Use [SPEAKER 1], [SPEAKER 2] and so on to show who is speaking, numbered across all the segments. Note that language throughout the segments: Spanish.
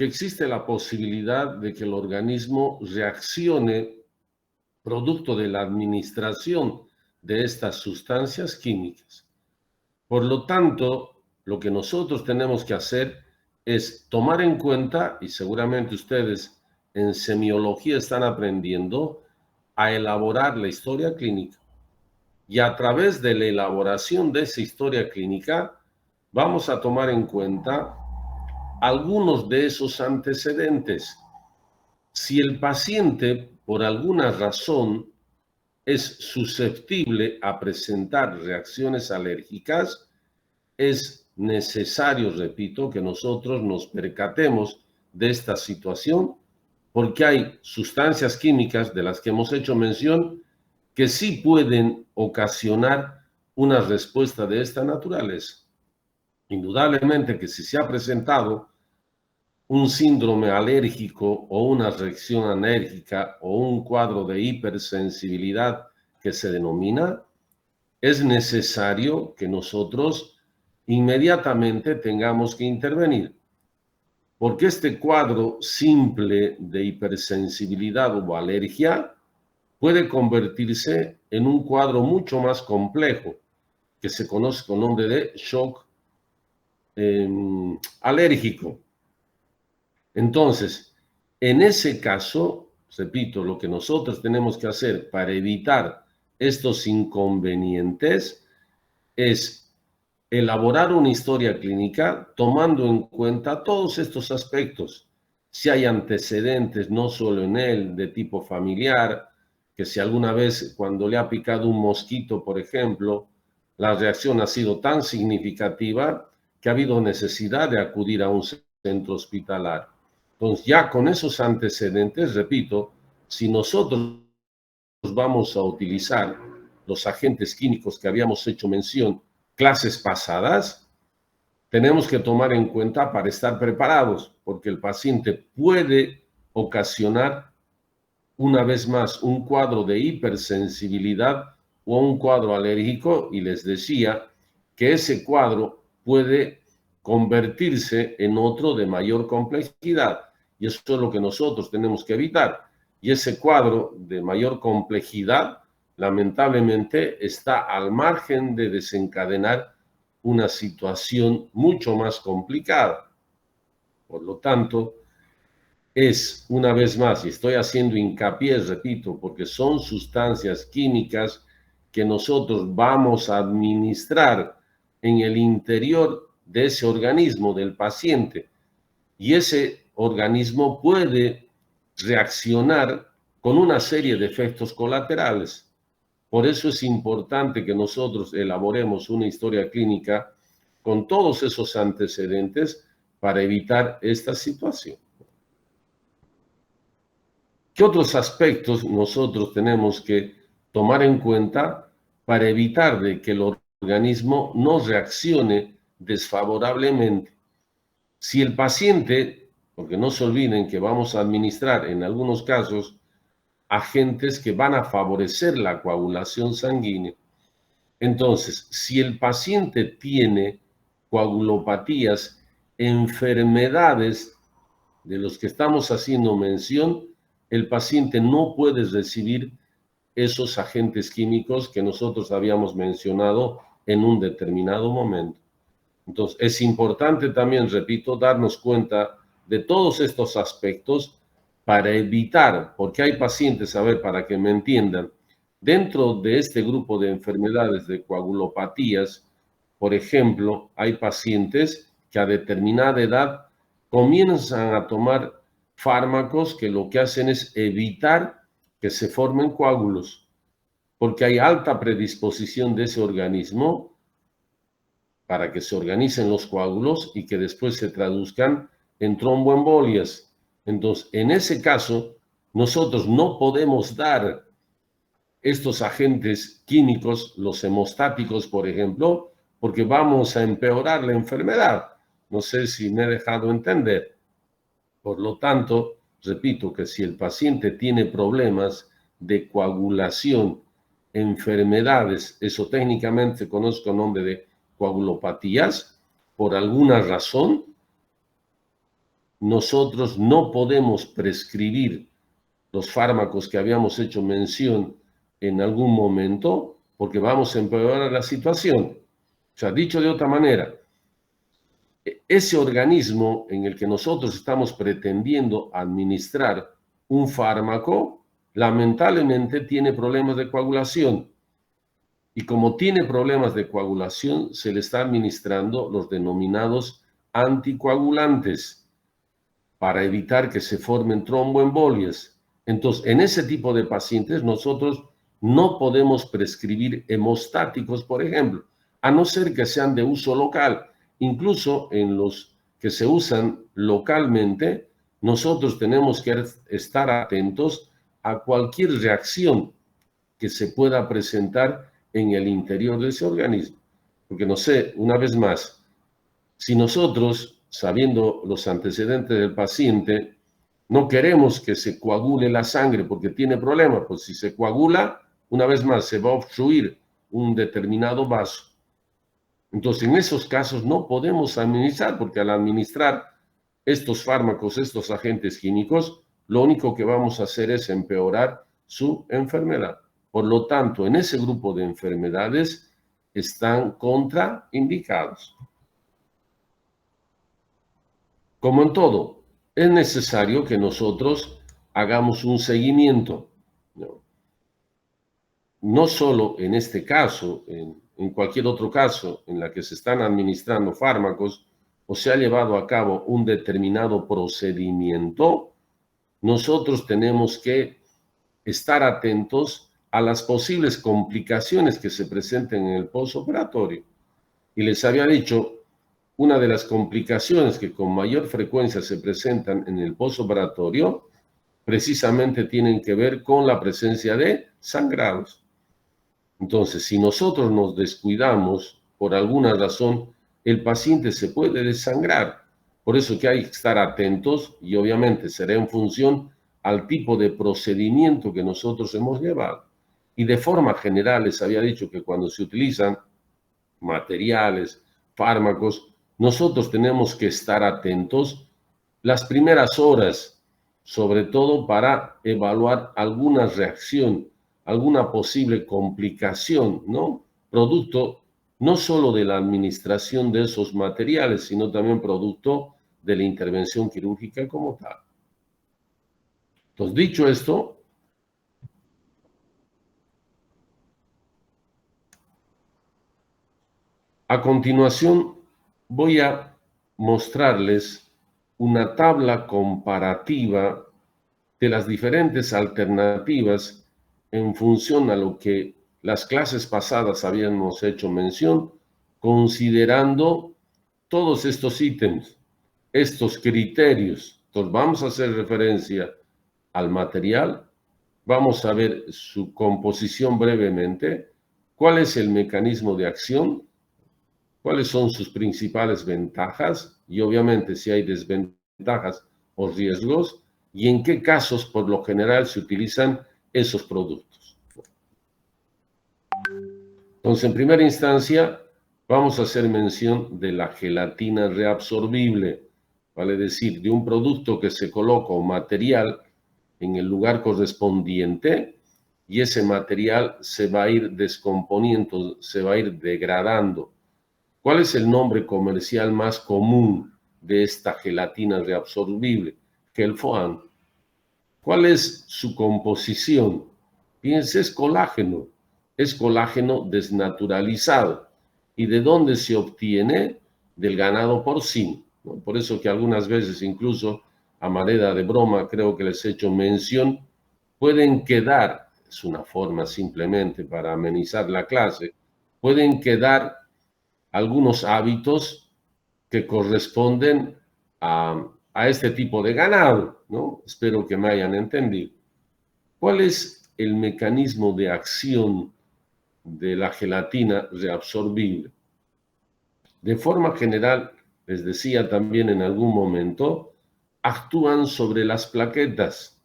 [SPEAKER 1] que existe la posibilidad de que el organismo reaccione producto de la administración de estas sustancias químicas. Por lo tanto, lo que nosotros tenemos que hacer es tomar en cuenta, y seguramente ustedes en semiología están aprendiendo, a elaborar la historia clínica. Y a través de la elaboración de esa historia clínica, vamos a tomar en cuenta algunos de esos antecedentes. Si el paciente, por alguna razón, es susceptible a presentar reacciones alérgicas, es necesario, repito, que nosotros nos percatemos de esta situación, porque hay sustancias químicas de las que hemos hecho mención que sí pueden ocasionar una respuesta de esta naturaleza. Indudablemente que si se ha presentado un síndrome alérgico o una reacción alérgica o un cuadro de hipersensibilidad que se denomina, es necesario que nosotros inmediatamente tengamos que intervenir, porque este cuadro simple de hipersensibilidad o alergia puede convertirse en un cuadro mucho más complejo, que se conoce con nombre de shock alérgico. Entonces, en ese caso, repito, lo que nosotros tenemos que hacer para evitar estos inconvenientes es elaborar una historia clínica tomando en cuenta todos estos aspectos. Si hay antecedentes, no solo en él, de tipo familiar, que si alguna vez cuando le ha picado un mosquito, por ejemplo, la reacción ha sido tan significativa que ha habido necesidad de acudir a un centro hospitalario. Entonces, ya con esos antecedentes, repito, si nosotros vamos a utilizar los agentes químicos que habíamos hecho mención clases pasadas, tenemos que tomar en cuenta para estar preparados, porque el paciente puede ocasionar una vez más un cuadro de hipersensibilidad o un cuadro alérgico, y les decía que ese cuadro puede convertirse en otro de mayor complejidad, y eso es lo que nosotros tenemos que evitar. Y ese cuadro de mayor complejidad, lamentablemente, está al margen de desencadenar una situación mucho más complicada. Por lo tanto, es, una vez más, y estoy haciendo hincapié, repito, porque son sustancias químicas que nosotros vamos a administrar en el interior de ese organismo del paciente, y ese organismo puede reaccionar con una serie de efectos colaterales. Por eso es importante que nosotros elaboremos una historia clínica con todos esos antecedentes para evitar esta situación. ¿Qué otros aspectos nosotros tenemos que tomar en cuenta para evitar de que el organismo no reaccione desfavorablemente? Si el paciente, porque no se olviden que vamos a administrar en algunos casos agentes que van a favorecer la coagulación sanguínea. Entonces, si el paciente tiene coagulopatías, enfermedades de los que estamos haciendo mención, el paciente no puede recibir esos agentes químicos que nosotros habíamos mencionado en un determinado momento. Entonces, es importante también, repito, darnos cuenta de todos estos aspectos para evitar, porque hay pacientes, a ver, para que me entiendan, dentro de este grupo de enfermedades de coagulopatías, por ejemplo, hay pacientes que a determinada edad comienzan a tomar fármacos que lo que hacen es evitar que se formen coágulos, porque hay alta predisposición de ese organismo para que se organicen los coágulos y que después se traduzcan en tromboembolias. Entonces, en ese caso, nosotros no podemos dar estos agentes químicos, los hemostáticos, por ejemplo, porque vamos a empeorar la enfermedad. No sé si me he dejado entender. Por lo tanto, repito que si el paciente tiene problemas de coagulación, enfermedades, eso técnicamente se conoce con nombre de coagulopatías, por alguna razón, nosotros no podemos prescribir los fármacos que habíamos hecho mención en algún momento, porque vamos a empeorar la situación. O sea, dicho de otra manera, ese organismo en el que nosotros estamos pretendiendo administrar un fármaco, lamentablemente tiene problemas de coagulación. Y como tiene problemas de coagulación, se le está administrando los denominados anticoagulantes para evitar que se formen tromboembolias. Entonces, en ese tipo de pacientes nosotros no podemos prescribir hemostáticos, por ejemplo, a no ser que sean de uso local. Incluso en los que se usan localmente, nosotros tenemos que estar atentos a cualquier reacción que se pueda presentar en el interior de ese organismo. Porque no sé, una vez más, si nosotros, sabiendo los antecedentes del paciente, no queremos que se coagule la sangre porque tiene problemas, pues si se coagula, una vez más, se va a obstruir un determinado vaso. Entonces, en esos casos no podemos administrar, porque al administrar estos fármacos, estos agentes químicos, lo único que vamos a hacer es empeorar su enfermedad. Por lo tanto, en ese grupo de enfermedades están contraindicados. Como en todo, es necesario que nosotros hagamos un seguimiento, ¿no? No solo en este caso, en cualquier otro caso en la que se están administrando fármacos o se ha llevado a cabo un determinado procedimiento, nosotros tenemos que estar atentos a las posibles complicaciones que se presenten en el postoperatorio. Y les había dicho, una de las complicaciones que con mayor frecuencia se presentan en el postoperatorio precisamente tienen que ver con la presencia de sangrados. Entonces, si nosotros nos descuidamos por alguna razón, el paciente se puede desangrar. Por eso que hay que estar atentos y obviamente será en función al tipo de procedimiento que nosotros hemos llevado. Y de forma general les había dicho que cuando se utilizan materiales, fármacos, nosotros tenemos que estar atentos las primeras horas, sobre todo para evaluar alguna reacción, alguna posible complicación, ¿no? Producto no solo de la administración de esos materiales, sino también producto de la intervención quirúrgica como tal. Entonces, dicho esto, a continuación voy a mostrarles una tabla comparativa de las diferentes alternativas en función a lo que las clases pasadas habíamos hecho mención, considerando todos estos ítems, estos criterios. Entonces vamos a hacer referencia al material, vamos a ver su composición brevemente, cuál es el mecanismo de acción, cuáles son sus principales ventajas y obviamente si hay desventajas o riesgos y en qué casos por lo general se utilizan esos productos. Entonces, en primera instancia, vamos a hacer mención de la gelatina reabsorbible, vale decir, de un producto que se coloca o material en el lugar correspondiente y ese material se va a ir descomponiendo, se va a ir degradando. ¿Cuál es el nombre comercial más común de esta gelatina reabsorbible? Gelfoam. ¿Cuál es su composición? Fíjense, es colágeno desnaturalizado. ¿Y de dónde se obtiene? Del ganado porcino, ¿no? Por eso que algunas veces, incluso a manera de broma, creo que les he hecho mención, pueden quedar, es una forma simplemente para amenizar la clase, pueden quedar algunos hábitos que corresponden a este tipo de ganado, ¿no? Espero que me hayan entendido. ¿Cuál es el mecanismo de acción de la gelatina reabsorbible? De forma general, les decía también en algún momento, actúan sobre las plaquetas.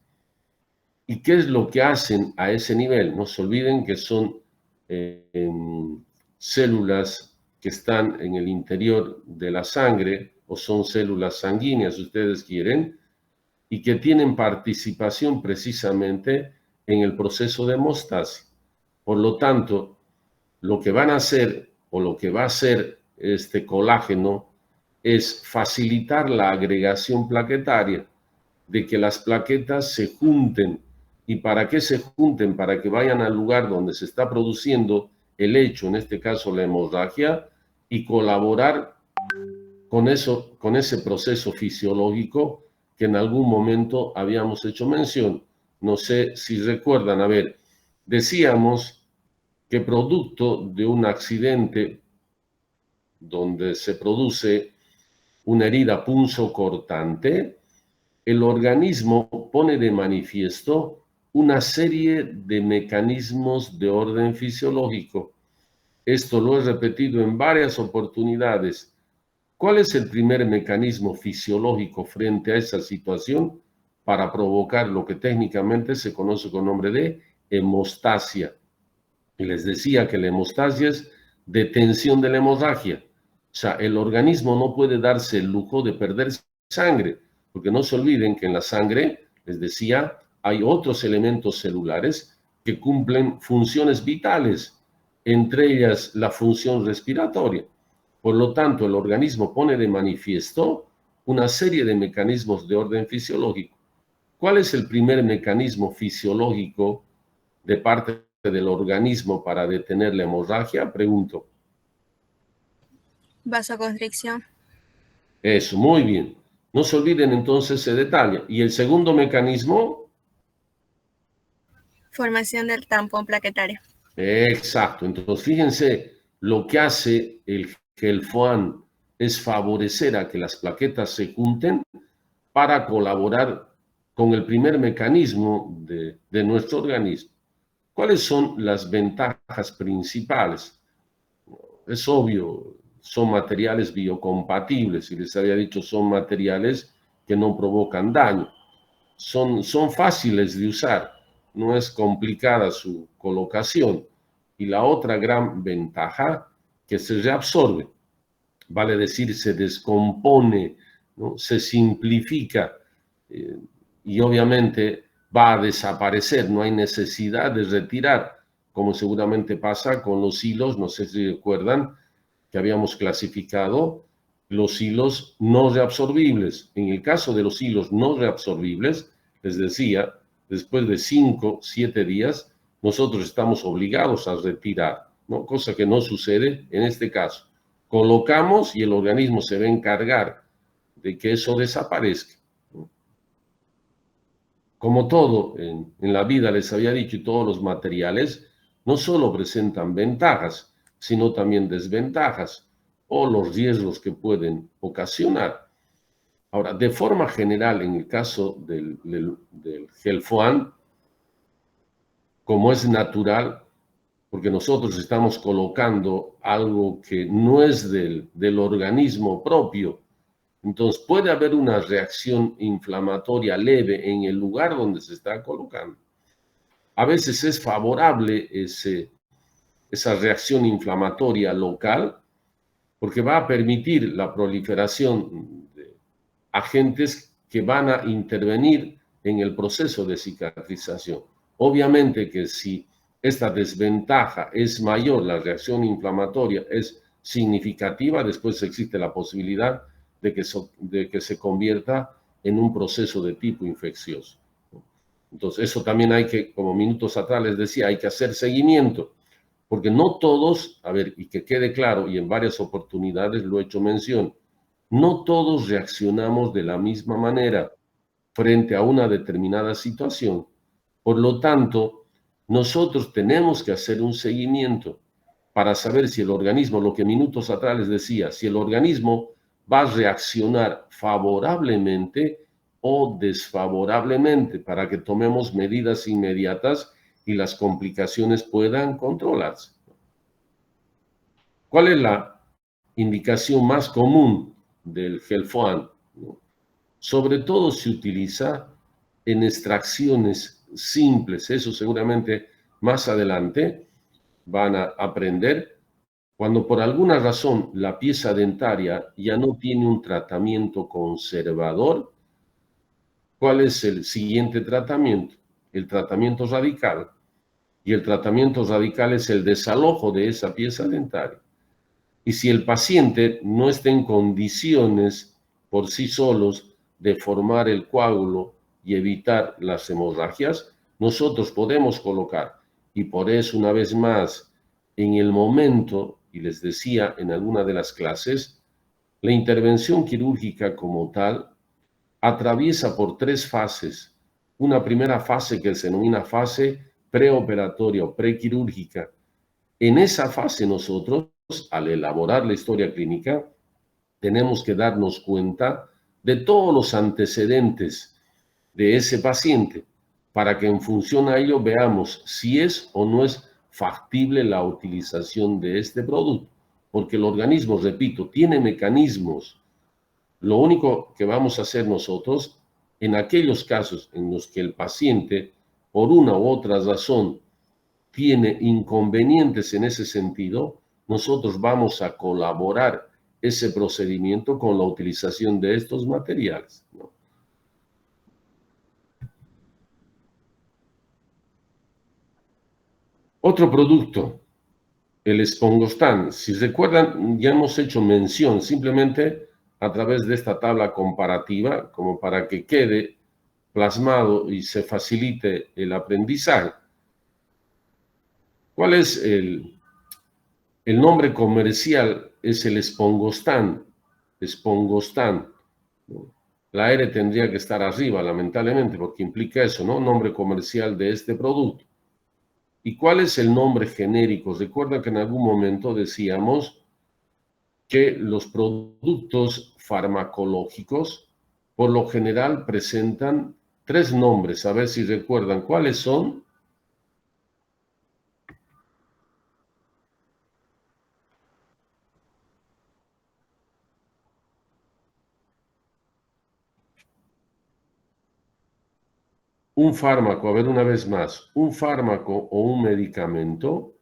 [SPEAKER 1] ¿Y qué es lo que hacen a ese nivel? No se olviden que son células que están en el interior de la sangre o son células sanguíneas, si ustedes quieren, y que tienen participación precisamente en el proceso de hemostasia. Por lo tanto, lo que van a hacer o lo que va a hacer este colágeno es facilitar la agregación plaquetaria, de que las plaquetas se junten. ¿Y para qué se junten? Para que vayan al lugar donde se está produciendo el hecho, en este caso la hemorragia, y colaborar con eso, con ese proceso fisiológico que en algún momento habíamos hecho mención. No sé si recuerdan, a ver, decíamos que producto de un accidente donde se produce una herida punzocortante, el organismo pone de manifiesto una serie de mecanismos de orden fisiológico. Esto lo he repetido en varias oportunidades. ¿Cuál es el primer mecanismo fisiológico frente a esa situación para provocar lo que técnicamente se conoce con nombre de hemostasia? Y les decía que la hemostasia es detención de la hemorragia. O sea, el organismo no puede darse el lujo de perder sangre, porque no se olviden que en la sangre, les decía, hay otros elementos celulares que cumplen funciones vitales, entre ellas la función respiratoria. Por lo tanto, el organismo pone de manifiesto una serie de mecanismos de orden fisiológico. ¿Cuál es el primer mecanismo fisiológico de parte del organismo para detener la hemorragia? Pregunto.
[SPEAKER 2] Vasoconstricción.
[SPEAKER 1] Eso, muy bien. No se olviden entonces ese detalle. ¿Y el segundo mecanismo?
[SPEAKER 2] Formación del tampón plaquetario.
[SPEAKER 1] Exacto. Entonces, fíjense, lo que hace el Gelfoan es favorecer a que las plaquetas se junten para colaborar con el primer mecanismo de nuestro organismo. ¿Cuáles son las ventajas principales? Es obvio, son materiales biocompatibles, y les había dicho, son materiales que no provocan daño. Son fáciles de usar, no es complicada su colocación. Y la otra gran ventaja, que se reabsorbe, vale decir, se descompone, ¿no? Se simplifica, eh, y obviamente va a desaparecer, no hay necesidad de retirar, como seguramente pasa con los hilos, no sé si recuerdan que habíamos clasificado los hilos no reabsorbibles. En el caso de los hilos no reabsorbibles, les decía, después de 5, 7 días, nosotros estamos obligados a retirar, ¿no? Cosa que no sucede en este caso. Colocamos y el organismo se va a encargar de que eso desaparezca. Como todo en la vida, les había dicho, y todos los materiales no solo presentan ventajas, sino también desventajas o los riesgos que pueden ocasionar. Ahora, de forma general, en el caso del Gelfoan, como es natural, porque nosotros estamos colocando algo que no es del organismo propio, entonces puede haber una reacción inflamatoria leve en el lugar donde se está colocando. A veces es favorable esa reacción inflamatoria local porque va a permitir la proliferación de agentes que van a intervenir en el proceso de cicatrización. Obviamente que si esta desventaja es mayor, la reacción inflamatoria es significativa, después existe la posibilidad de que se convierta en un proceso de tipo infeccioso. Entonces, eso también hay que, como minutos atrás les decía, hay que hacer seguimiento, porque no todos, a ver, y que quede claro, y en varias oportunidades lo he hecho mención, no todos reaccionamos de la misma manera frente a una determinada situación. Por lo tanto, nosotros tenemos que hacer un seguimiento para saber si el organismo, lo que minutos atrás les decía, si el organismo va a reaccionar favorablemente o desfavorablemente para que tomemos medidas inmediatas y las complicaciones puedan controlarse. ¿Cuál es la indicación más común del Gelfoan? Sobre todo se utiliza en extracciones simples, eso seguramente más adelante van a aprender, Cuando por alguna razón la pieza dentaria ya no tiene un tratamiento conservador, ¿cuál es el siguiente tratamiento? El tratamiento radical. Y el tratamiento radical es el desalojo de esa pieza dentaria. Y si el paciente no está en condiciones por sí solos de formar el coágulo y evitar las hemorragias, nosotros podemos colocar. Y por eso, una vez más, en el momento, y les decía en alguna de las clases, la intervención quirúrgica como tal atraviesa por 3 fases. Una primera fase que se denomina fase preoperatoria o prequirúrgica. En esa fase nosotros, al elaborar la historia clínica, tenemos que darnos cuenta de todos los antecedentes de ese paciente para que en función a ello veamos si es o no es factible la utilización de este producto. Porque el organismo, repito, tiene mecanismos. Lo único que vamos a hacer nosotros, en aquellos casos en los que el paciente, por una u otra razón, tiene inconvenientes en ese sentido, nosotros vamos a colaborar ese procedimiento con la utilización de estos materiales, ¿no? Otro producto, el Espongostan. Si recuerdan, ya hemos hecho mención simplemente a través de esta tabla comparativa, como para que quede plasmado y se facilite el aprendizaje. ¿Cuál es el nombre comercial? Es el Espongostan. Espongostan, ¿no? La R tendría que estar arriba, lamentablemente, porque implica eso, ¿no? Nombre comercial de este producto. ¿Y cuál es el nombre genérico? Recuerda que en algún momento decíamos que los productos farmacológicos por lo general presentan 3 nombres. A ver si recuerdan cuáles son. Un fármaco, a ver una vez más, un fármaco o un medicamento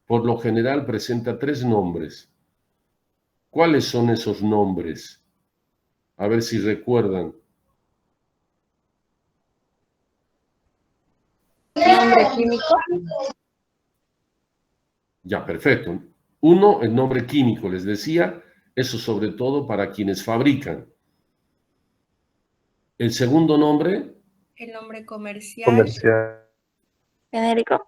[SPEAKER 1] por lo general presenta 3 nombres. ¿Cuáles son esos nombres? A ver si recuerdan.
[SPEAKER 2] Nombre químico.
[SPEAKER 1] Ya, perfecto. Uno, el nombre químico, les decía, eso sobre todo para quienes fabrican. El segundo nombre,
[SPEAKER 2] El nombre comercial.
[SPEAKER 3] Comercial.
[SPEAKER 2] Genérico.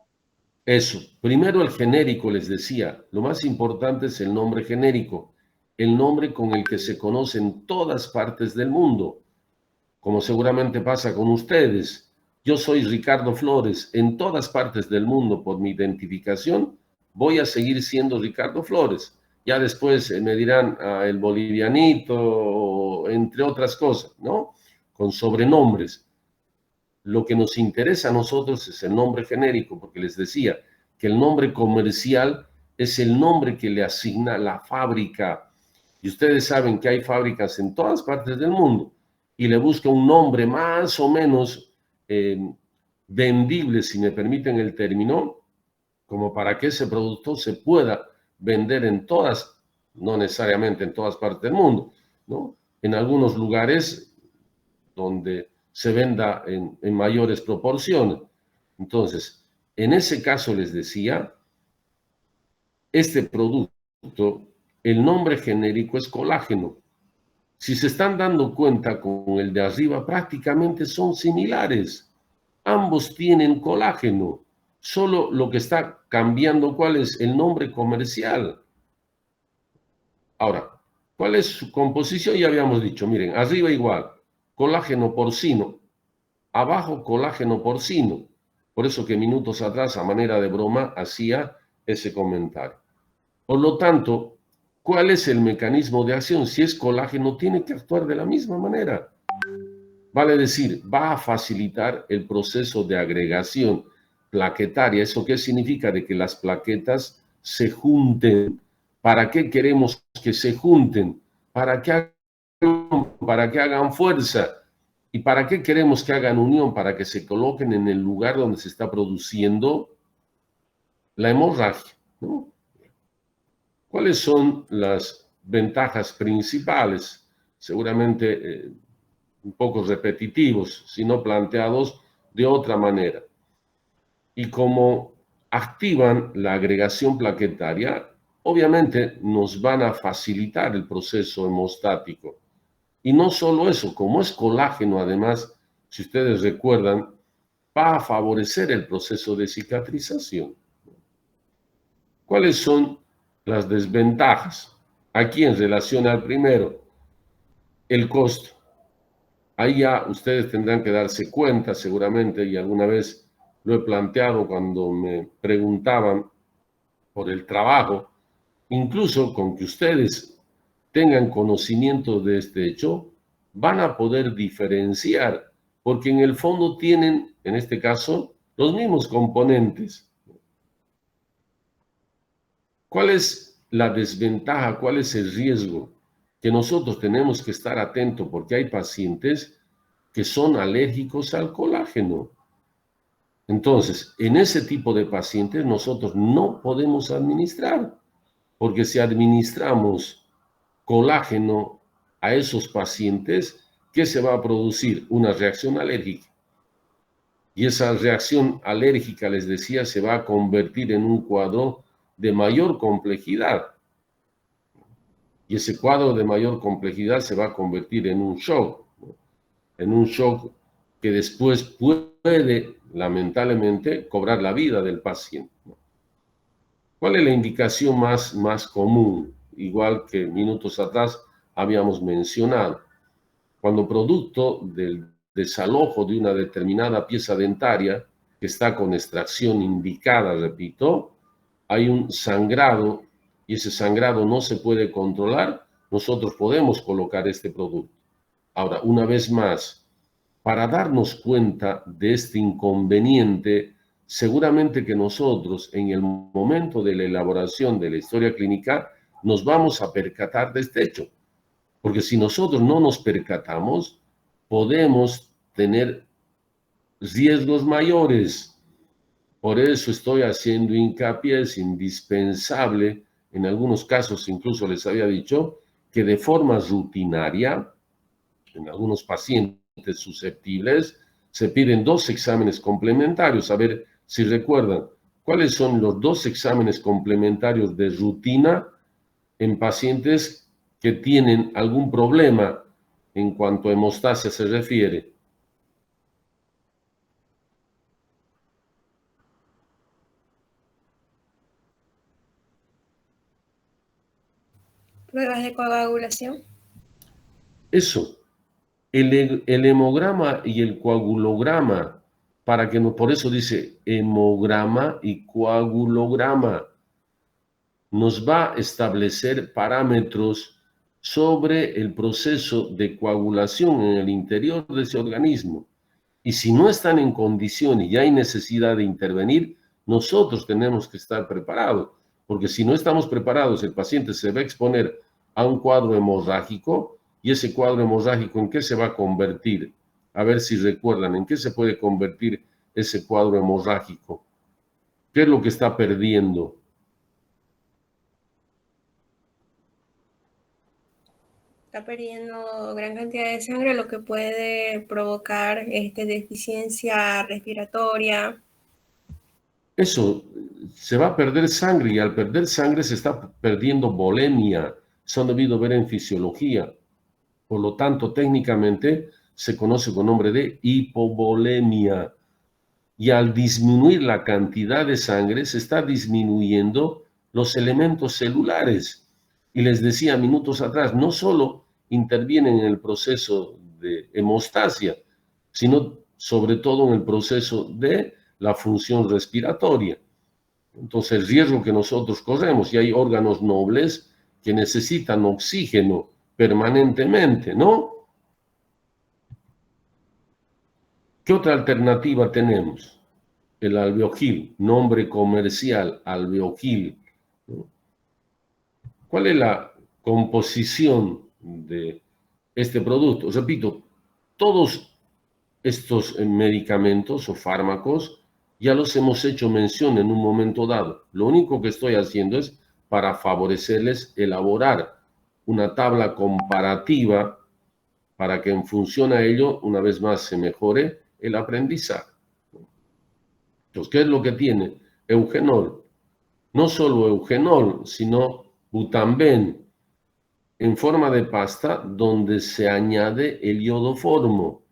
[SPEAKER 1] eso. Primero el genérico, les decía. Lo más importante es el nombre genérico, el nombre con el que se conoce en todas partes del mundo, como seguramente pasa con ustedes. Yo soy Ricardo Flores. En todas partes del mundo, por mi identificación, voy a seguir siendo Ricardo Flores. Ya después me dirán el bolivianito, entre otras cosas, ¿no? Con sobrenombres. Lo que nos interesa a nosotros es el nombre genérico, porque les decía que el nombre comercial es el nombre que le asigna la fábrica. Y ustedes saben que hay fábricas en todas partes del mundo y le busca un nombre más o menos vendible, si me permiten el término, como para que ese producto se pueda vender en todas, no necesariamente en todas partes del mundo, ¿no? En algunos lugares donde se venda en mayores proporciones. Entonces, en ese caso les decía, este producto, el nombre genérico es colágeno. Si se están dando cuenta con el de arriba, prácticamente son similares. Ambos tienen colágeno. Solo lo que está cambiando, ¿cuál es el nombre comercial? Ahora, ¿cuál es su composición? Ya habíamos dicho, miren, arriba igual, colágeno porcino, abajo colágeno porcino. Por eso que minutos atrás, a manera de broma, hacía ese comentario. Por lo tanto, ¿cuál es el mecanismo de acción? Si es colágeno, tiene que actuar de la misma manera. Vale decir, va a facilitar el proceso de agregación plaquetaria. ¿Eso qué significa? De que las plaquetas se junten. ¿Para qué queremos que se junten? Para que hagan fuerza. ¿Y para qué queremos que hagan unión? Para que se coloquen en el lugar donde se está produciendo la hemorragia, ¿no? ¿Cuáles son las ventajas principales? Seguramente un poco repetitivos, sino planteados de otra manera. Y como activan la agregación plaquetaria, obviamente nos van a facilitar el proceso hemostático. Y no solo eso, como es colágeno, además, si ustedes recuerdan, va a favorecer el proceso de cicatrización. ¿Cuáles son las desventajas? Aquí en relación al primero, el costo. Ahí ya ustedes tendrán que darse cuenta seguramente, y alguna vez lo he planteado cuando me preguntaban por el trabajo, incluso con que ustedes tengan conocimiento de este hecho, van a poder diferenciar, porque en el fondo tienen, en este caso, los mismos componentes. ¿Cuál es la desventaja? ¿Cuál es el riesgo? Que nosotros tenemos que estar atentos porque hay pacientes que son alérgicos al colágeno. Entonces, en ese tipo de pacientes nosotros no podemos administrar, porque si administramos colágeno a esos pacientes, ¿qué se va a producir? Una reacción alérgica. Y esa reacción alérgica, les decía, se va a convertir en un cuadro de mayor complejidad. Y ese cuadro de mayor complejidad se va a convertir en un shock, ¿no? En un shock que después puede, lamentablemente, cobrar la vida del paciente, ¿no? ¿Cuál es la indicación más común? Igual que minutos atrás habíamos mencionado. Cuando producto del desalojo de una determinada pieza dentaria que está con extracción indicada, repito, hay un sangrado y ese sangrado no se puede controlar, nosotros podemos colocar este producto. Ahora, una vez más, para darnos cuenta de este inconveniente, seguramente que nosotros en el momento de la elaboración de la historia clínica nos vamos a percatar de este hecho. Porque si nosotros no nos percatamos, podemos tener riesgos mayores. Por eso estoy haciendo hincapié, es indispensable, en algunos casos incluso les había dicho, que de forma rutinaria, en algunos pacientes susceptibles, se piden 2 exámenes complementarios. A ver si recuerdan, ¿cuáles son los 2 exámenes complementarios de rutina en pacientes que tienen algún problema en cuanto a hemostasia se refiere?
[SPEAKER 2] Pruebas de coagulación.
[SPEAKER 1] Eso, el hemograma y el coagulograma, para que no, por eso dice hemograma y coagulograma, nos va a establecer parámetros sobre el proceso de coagulación en el interior de ese organismo. Y si no están en condiciones y hay necesidad de intervenir, nosotros tenemos que estar preparados, porque si no estamos preparados, el paciente se va a exponer a un cuadro hemorrágico y ese cuadro hemorrágico, ¿en qué se va a convertir? A ver si recuerdan, ¿en qué se puede convertir ese cuadro hemorrágico? ¿Qué es lo que está perdiendo?
[SPEAKER 2] Está perdiendo gran cantidad de sangre, lo que puede provocar deficiencia respiratoria.
[SPEAKER 1] Eso, se va a perder sangre y al perder sangre se está perdiendo volemia. Eso han debido ver en fisiología. Por lo tanto, técnicamente se conoce con nombre de hipovolemia. Y al disminuir la cantidad de sangre, se está disminuyendo los elementos celulares. Y les decía minutos atrás, no solo intervienen en el proceso de hemostasia, sino sobre todo en el proceso de la función respiratoria. Entonces, el riesgo que nosotros corremos, y hay órganos nobles que necesitan oxígeno permanentemente, ¿no? ¿Qué otra alternativa tenemos? El alveogil, nombre comercial, alveogil, ¿no? ¿Cuál es la composición de este producto? Repito, todos estos medicamentos o fármacos ya los hemos hecho mención en un momento dado. Lo único que estoy haciendo es para favorecerles elaborar una tabla comparativa para que en función a ello, una vez más, se mejore el aprendizaje. Entonces, ¿qué es lo que tiene? Eugenol. No solo eugenol, sino butamben en forma de pasta donde se añade el iodoformo.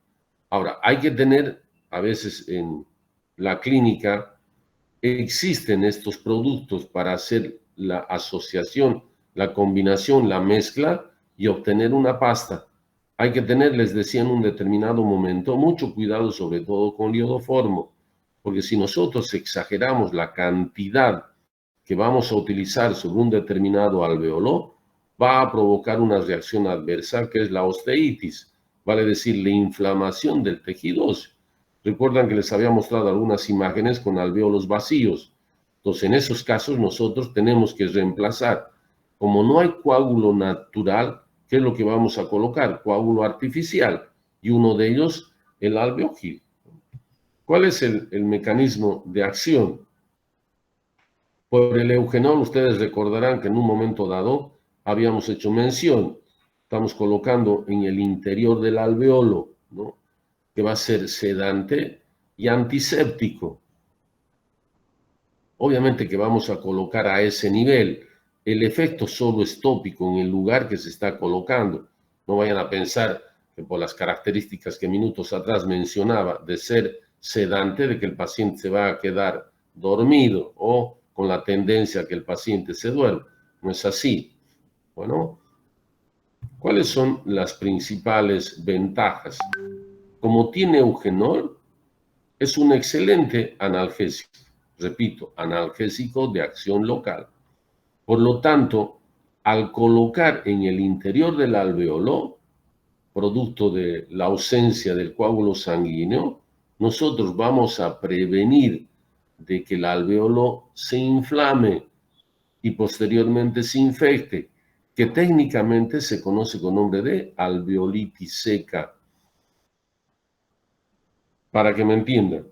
[SPEAKER 1] Ahora, hay que tener, a veces en la clínica, existen estos productos para hacer la asociación, la combinación, la mezcla y obtener una pasta. Hay que tener, les decía en un determinado momento, mucho cuidado sobre todo con el iodoformo, porque si nosotros exageramos la cantidad que vamos a utilizar sobre un determinado alveolo, va a provocar una reacción adversa que es la osteitis, vale decir, la inflamación del tejido óseo. Recuerdan que les había mostrado algunas imágenes con alvéolos vacíos. Entonces, en esos casos nosotros tenemos que reemplazar. Como no hay coágulo natural, ¿qué es lo que vamos a colocar? Coágulo artificial. Y uno de ellos, el alveogil. ¿Cuál es el mecanismo de acción? Por el eugenol, ustedes recordarán que en un momento dado habíamos hecho mención. Estamos colocando en el interior del alveolo, ¿no?, que va a ser sedante y antiséptico. Obviamente que vamos a colocar a ese nivel. El efecto solo es tópico en el lugar que se está colocando. No vayan a pensar que por las características que minutos atrás mencionaba de ser sedante, de que el paciente se va a quedar dormido o con la tendencia a que el paciente se duerma. No es así. Bueno, ¿cuáles son las principales ventajas? Como tiene eugenol, es un excelente analgésico. Repito, analgésico de acción local. Por lo tanto, al colocar en el interior del alveolo, producto de la ausencia del coágulo sanguíneo, nosotros vamos a prevenir de que el alveolo se inflame y posteriormente se infecte, que técnicamente se conoce con nombre de alveolitis seca. Para que me entiendan,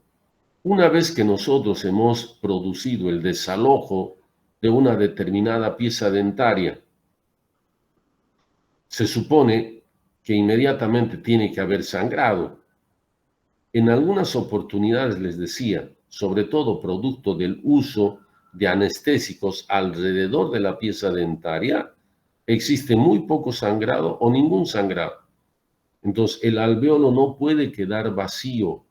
[SPEAKER 1] una vez que nosotros hemos producido el desalojo de una determinada pieza dentaria, se supone que inmediatamente tiene que haber sangrado. En algunas oportunidades les decía, sobre todo producto del uso de anestésicos alrededor de la pieza dentaria, existe muy poco sangrado o ningún sangrado. Entonces, el alveolo no puede quedar vacío.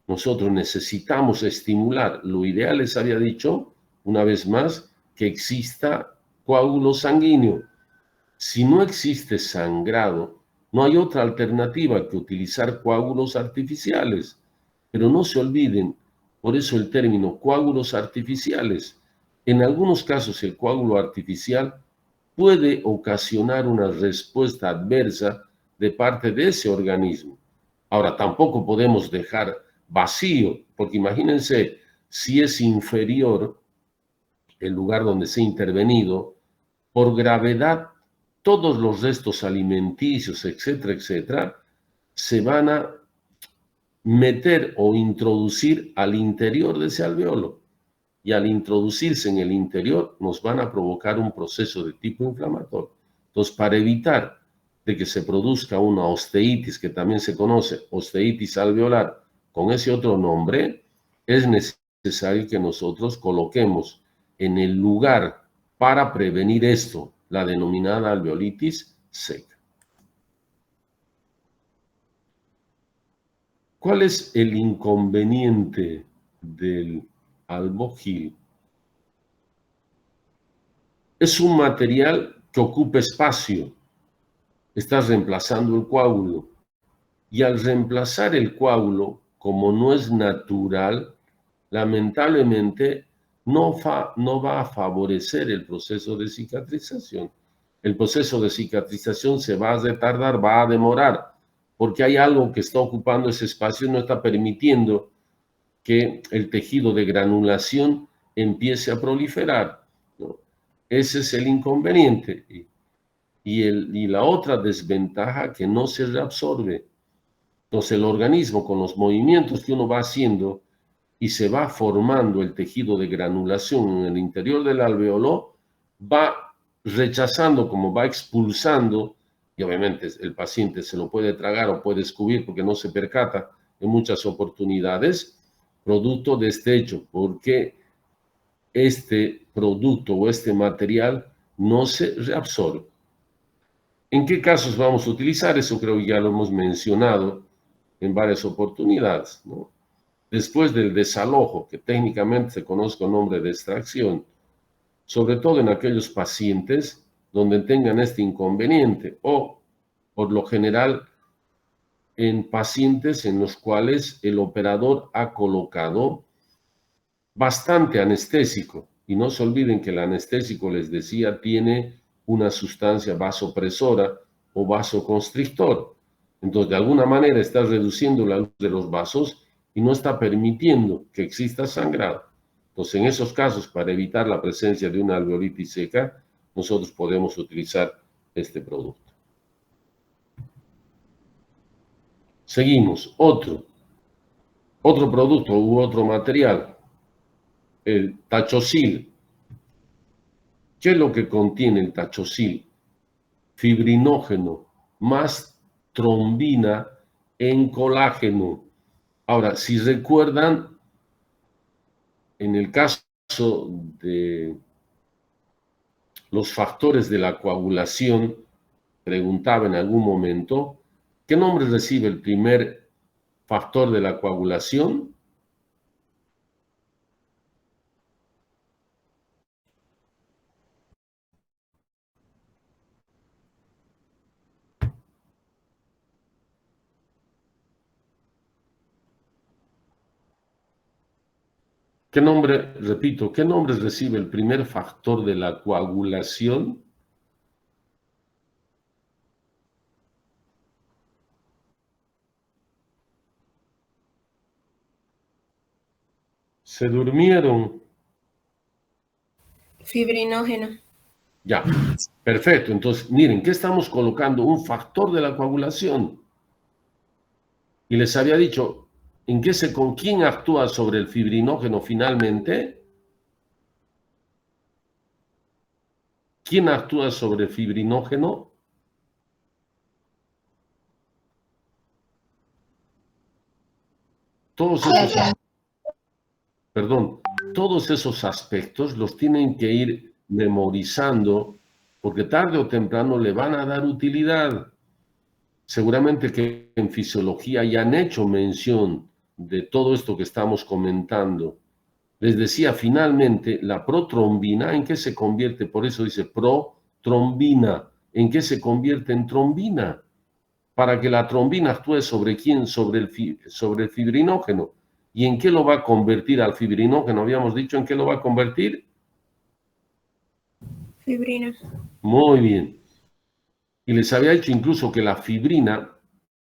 [SPEAKER 1] Nosotros necesitamos estimular. Lo ideal, les había dicho, una vez más, que exista coágulo sanguíneo. Si no existe sangrado, no hay otra alternativa que utilizar coágulos artificiales. Pero no se olviden, por eso el término coágulos artificiales. En algunos casos el coágulo artificial puede ocasionar una respuesta adversa de parte de ese organismo. Ahora, tampoco podemos dejar vacío, porque imagínense si es inferior el lugar donde se ha intervenido, por gravedad, todos los restos alimenticios, etcétera, etcétera, se van a meter o introducir al interior de ese alveolo. Y al introducirse en el interior nos van a provocar un proceso de tipo inflamatorio. Entonces, para evitar de que se produzca una osteitis, que también se conoce osteitis alveolar, con ese otro nombre, es necesario que nosotros coloquemos en el lugar para prevenir esto, la denominada alveolitis seca. ¿Cuál es el inconveniente del alveogil? Es un material que ocupa espacio. Estás reemplazando el coágulo. Y al reemplazar el coágulo, como no es natural, lamentablemente no va a favorecer el proceso de cicatrización. El proceso de cicatrización se va a retardar, va a demorar, porque hay algo que está ocupando ese espacio y no está permitiendo que el tejido de granulación empiece a proliferar, ¿no? Ese es el inconveniente. Y la otra desventaja, que no se reabsorbe. Entonces el organismo, con los movimientos que uno va haciendo y se va formando el tejido de granulación en el interior del alveolo, va rechazando, como va expulsando, y obviamente el paciente se lo puede tragar o puede escupir porque no se percata en muchas oportunidades, producto de este hecho, porque este producto o este material no se reabsorbe. ¿En qué casos vamos a utilizar? Eso creo que ya lo hemos mencionado en varias oportunidades, ¿no? Después del desalojo, que técnicamente se conoce con nombre de extracción, sobre todo en aquellos pacientes donde tengan este inconveniente o, por lo general, en pacientes en los cuales el operador ha colocado bastante anestésico. Y no se olviden que el anestésico, les decía, tiene una sustancia vasopresora o vasoconstrictor. Entonces, de alguna manera está reduciendo la luz de los vasos y no está permitiendo que exista sangrado. Entonces, en esos casos, para evitar la presencia de una alveolitis seca, nosotros podemos utilizar este producto. Seguimos. Otro producto u otro material, el tachosil. ¿Qué es lo que contiene el tachosil? Fibrinógeno más trombina en colágeno. Ahora, si recuerdan, en el caso de los factores de la coagulación, preguntaba en algún momento, ¿qué nombre recibe el primer factor de la coagulación? ¿Qué nombre, repito, qué nombre recibe el primer factor de la coagulación? Se durmieron.
[SPEAKER 2] Fibrinógeno.
[SPEAKER 1] Ya, perfecto. Entonces, miren, ¿qué estamos colocando? Un factor de la coagulación. Y les había dicho, ¿con quién actúa sobre el fibrinógeno finalmente? ¿Quién actúa sobre el fibrinógeno? Todos esos, todos esos aspectos los tienen que ir memorizando porque tarde o temprano le van a dar utilidad. Seguramente que en fisiología ya han hecho mención de todo esto que estamos comentando. Les decía, finalmente, la protrombina, ¿en qué se convierte? Por eso dice protrombina. ¿En qué se convierte en trombina? Para que la trombina actúe sobre quién, sobre el fibrinógeno. ¿Y en qué lo va a convertir al fibrinógeno? Habíamos dicho en qué lo va a convertir.
[SPEAKER 2] Fibrina.
[SPEAKER 1] Muy bien. Y les había dicho incluso que la fibrina,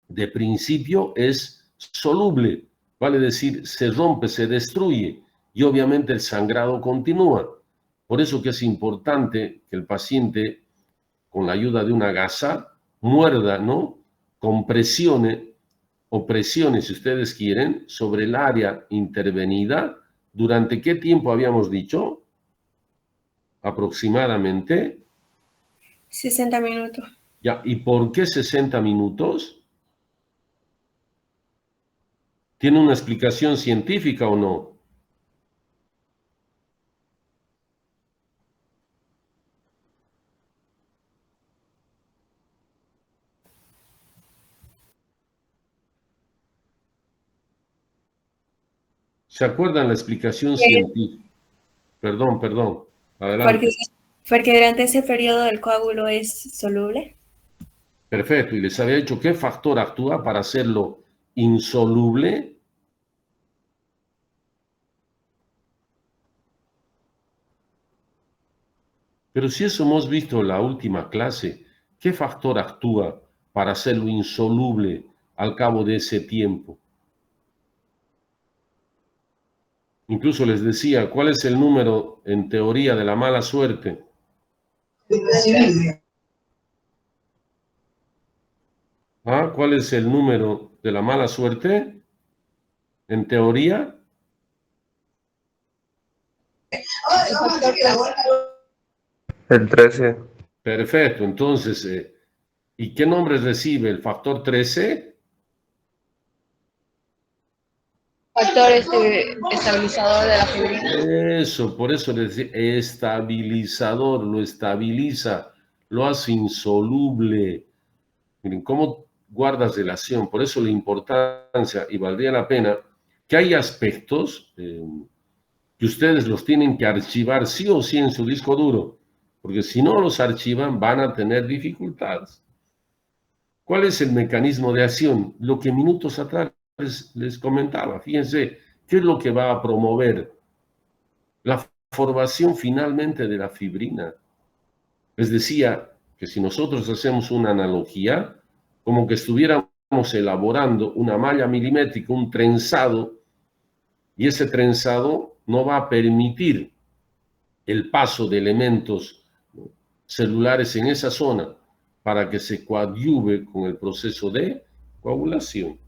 [SPEAKER 1] de principio, es soluble. Vale decir, se rompe, se destruye. Y obviamente el sangrado continúa. Por eso que es importante que el paciente, con la ayuda de una gasa, muerda, ¿no? Compresione o presione, si ustedes quieren, sobre el área intervenida. ¿Durante qué tiempo habíamos dicho? Aproximadamente.
[SPEAKER 2] 60 minutos.
[SPEAKER 1] Ya, ¿y por qué 60 minutos? ¿Tiene una explicación científica o no? ¿Se acuerdan la explicación científica? Perdón, adelante.
[SPEAKER 2] Porque durante ese periodo el coágulo es soluble.
[SPEAKER 1] Perfecto, y les había dicho qué factor actúa para hacerlo insoluble. Pero si eso hemos visto en la última clase, ¿qué factor actúa para hacerlo insoluble al cabo de ese tiempo? Incluso les decía, ¿cuál es el número en teoría de la mala suerte? ¿Ah? ¿Cuál es el número de la mala suerte? En teoría.
[SPEAKER 3] El 13.
[SPEAKER 1] Perfecto. Entonces, ¿y qué nombre recibe el factor 13?
[SPEAKER 2] Factor estabilizador de la fibrina.
[SPEAKER 1] Eso, por eso le decía, estabilizador, lo estabiliza, lo hace insoluble. Miren, cómo guardas relación, por eso la importancia, y valdría la pena, que hay aspectos que ustedes los tienen que archivar sí o sí en su disco duro, porque si no los archivan van a tener dificultades. ¿Cuál es el mecanismo de acción? Lo que minutos atrás les comentaba. Fíjense, ¿qué es lo que va a promover? La formación finalmente de la fibrina. Les decía que si nosotros hacemos una analogía, como que estuviéramos elaborando una malla milimétrica, un trenzado, y ese trenzado no va a permitir el paso de elementos celulares en esa zona para que se coadyuve con el proceso de coagulación.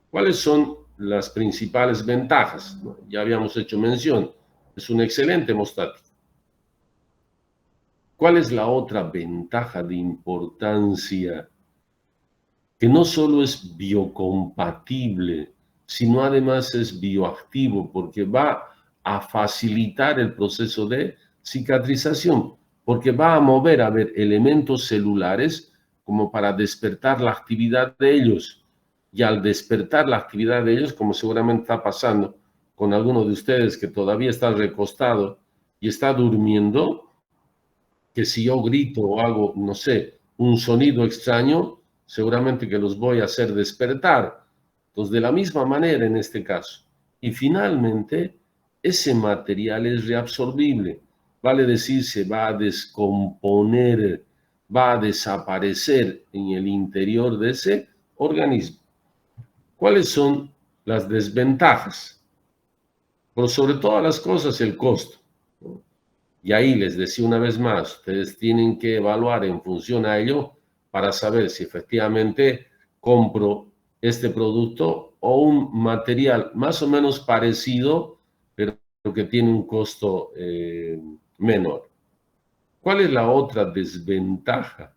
[SPEAKER 1] ¿Cuáles son las principales ventajas? Ya habíamos hecho mención, es un excelente hemostático. ¿Cuál es la otra ventaja de importancia? Que no solo es biocompatible, sino además es bioactivo, porque va a facilitar el proceso de cicatrización, porque va a mover, a ver, elementos celulares como para despertar la actividad de ellos. Y al despertar la actividad de ellos, como seguramente está pasando con alguno de ustedes que todavía está recostado y está durmiendo, que si yo grito o hago, no sé, un sonido extraño, seguramente que los voy a hacer despertar. Entonces, de la misma manera en este caso. Y finalmente, ese material es reabsorbible. Vale decir, se va a descomponer, va a desaparecer en el interior de ese organismo. ¿Cuáles son las desventajas? Pero sobre todas las cosas, el costo. Y ahí les decía una vez más, ustedes tienen que evaluar en función a ello para saber si efectivamente compro este producto o un material más o menos parecido, pero que tiene un costo menor. ¿Cuál es la otra desventaja?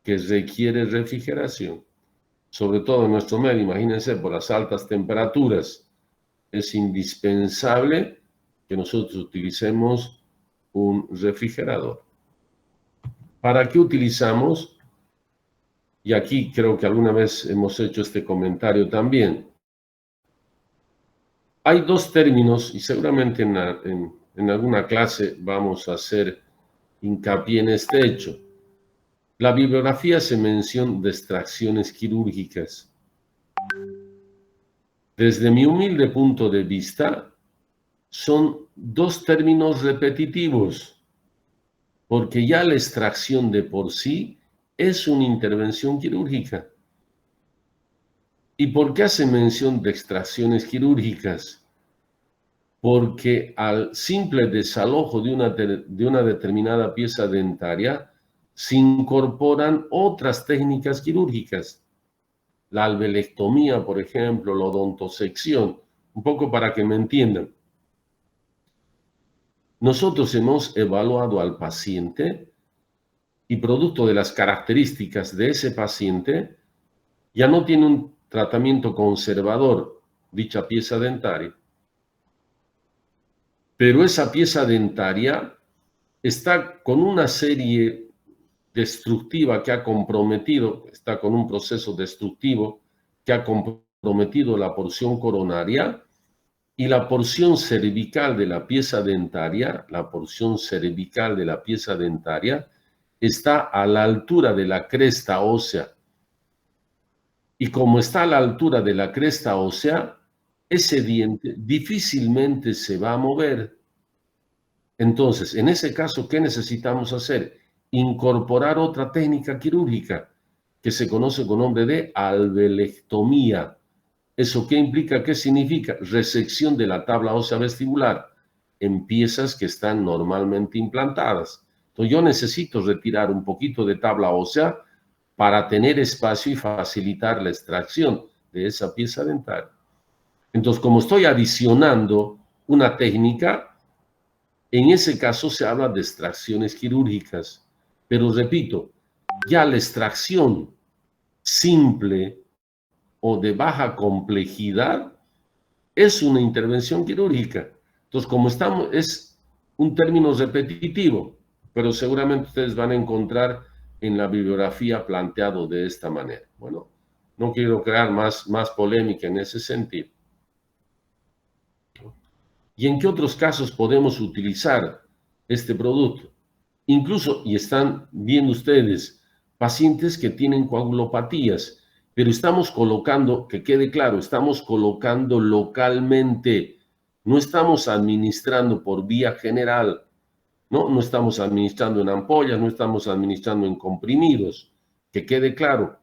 [SPEAKER 1] Que requiere refrigeración, sobre todo en nuestro medio. Imagínense, por las altas temperaturas, es indispensable que nosotros utilicemos un refrigerador. ¿Para qué utilizamos? Y aquí creo que alguna vez hemos hecho este comentario también. Hay dos términos, y seguramente en alguna clase vamos a hacer hincapié en este hecho. La bibliografía hace mención de extracciones quirúrgicas. Desde mi humilde punto de vista, son dos términos repetitivos, porque ya la extracción de por sí es una intervención quirúrgica. ¿Y por qué hace mención de extracciones quirúrgicas? Porque al simple desalojo de una determinada pieza dentaria se incorporan otras técnicas quirúrgicas. La alveolectomía, por ejemplo, la odontosección, un poco para que me entiendan. Nosotros hemos evaluado al paciente y producto de las características de ese paciente, ya no tiene un tratamiento conservador dicha pieza dentaria. Pero esa pieza dentaria está con una serie destructiva que ha comprometido, está con un proceso destructivo que ha comprometido la porción coronaria y la porción cervical de la pieza dentaria, está a la altura de la cresta ósea. Y como está a la altura de la cresta ósea, ese diente difícilmente se va a mover. Entonces, en ese caso, ¿qué necesitamos hacer? Incorporar otra técnica quirúrgica que se conoce con nombre de alveolectomía. ¿Eso qué implica? ¿Qué significa? Resección de la tabla ósea vestibular en piezas que están normalmente implantadas. Entonces, yo necesito retirar un poquito de tabla ósea para tener espacio y facilitar la extracción de esa pieza dentaria. Entonces, como estoy adicionando una técnica, En ese caso se habla de extracciones quirúrgicas, pero repito, ya la extracción simple o de baja complejidad es una intervención quirúrgica. Entonces, como estamos, es un término repetitivo, pero seguramente ustedes van a encontrar en la bibliografía planteado de esta manera. Bueno, no quiero crear más polémica en ese sentido. ¿Y en qué otros casos podemos utilizar este producto? Incluso, y están viendo ustedes, pacientes que tienen coagulopatías, pero estamos colocando, que quede claro, estamos colocando localmente, no estamos administrando por vía general, no estamos administrando en ampollas, no estamos administrando en comprimidos, que quede claro.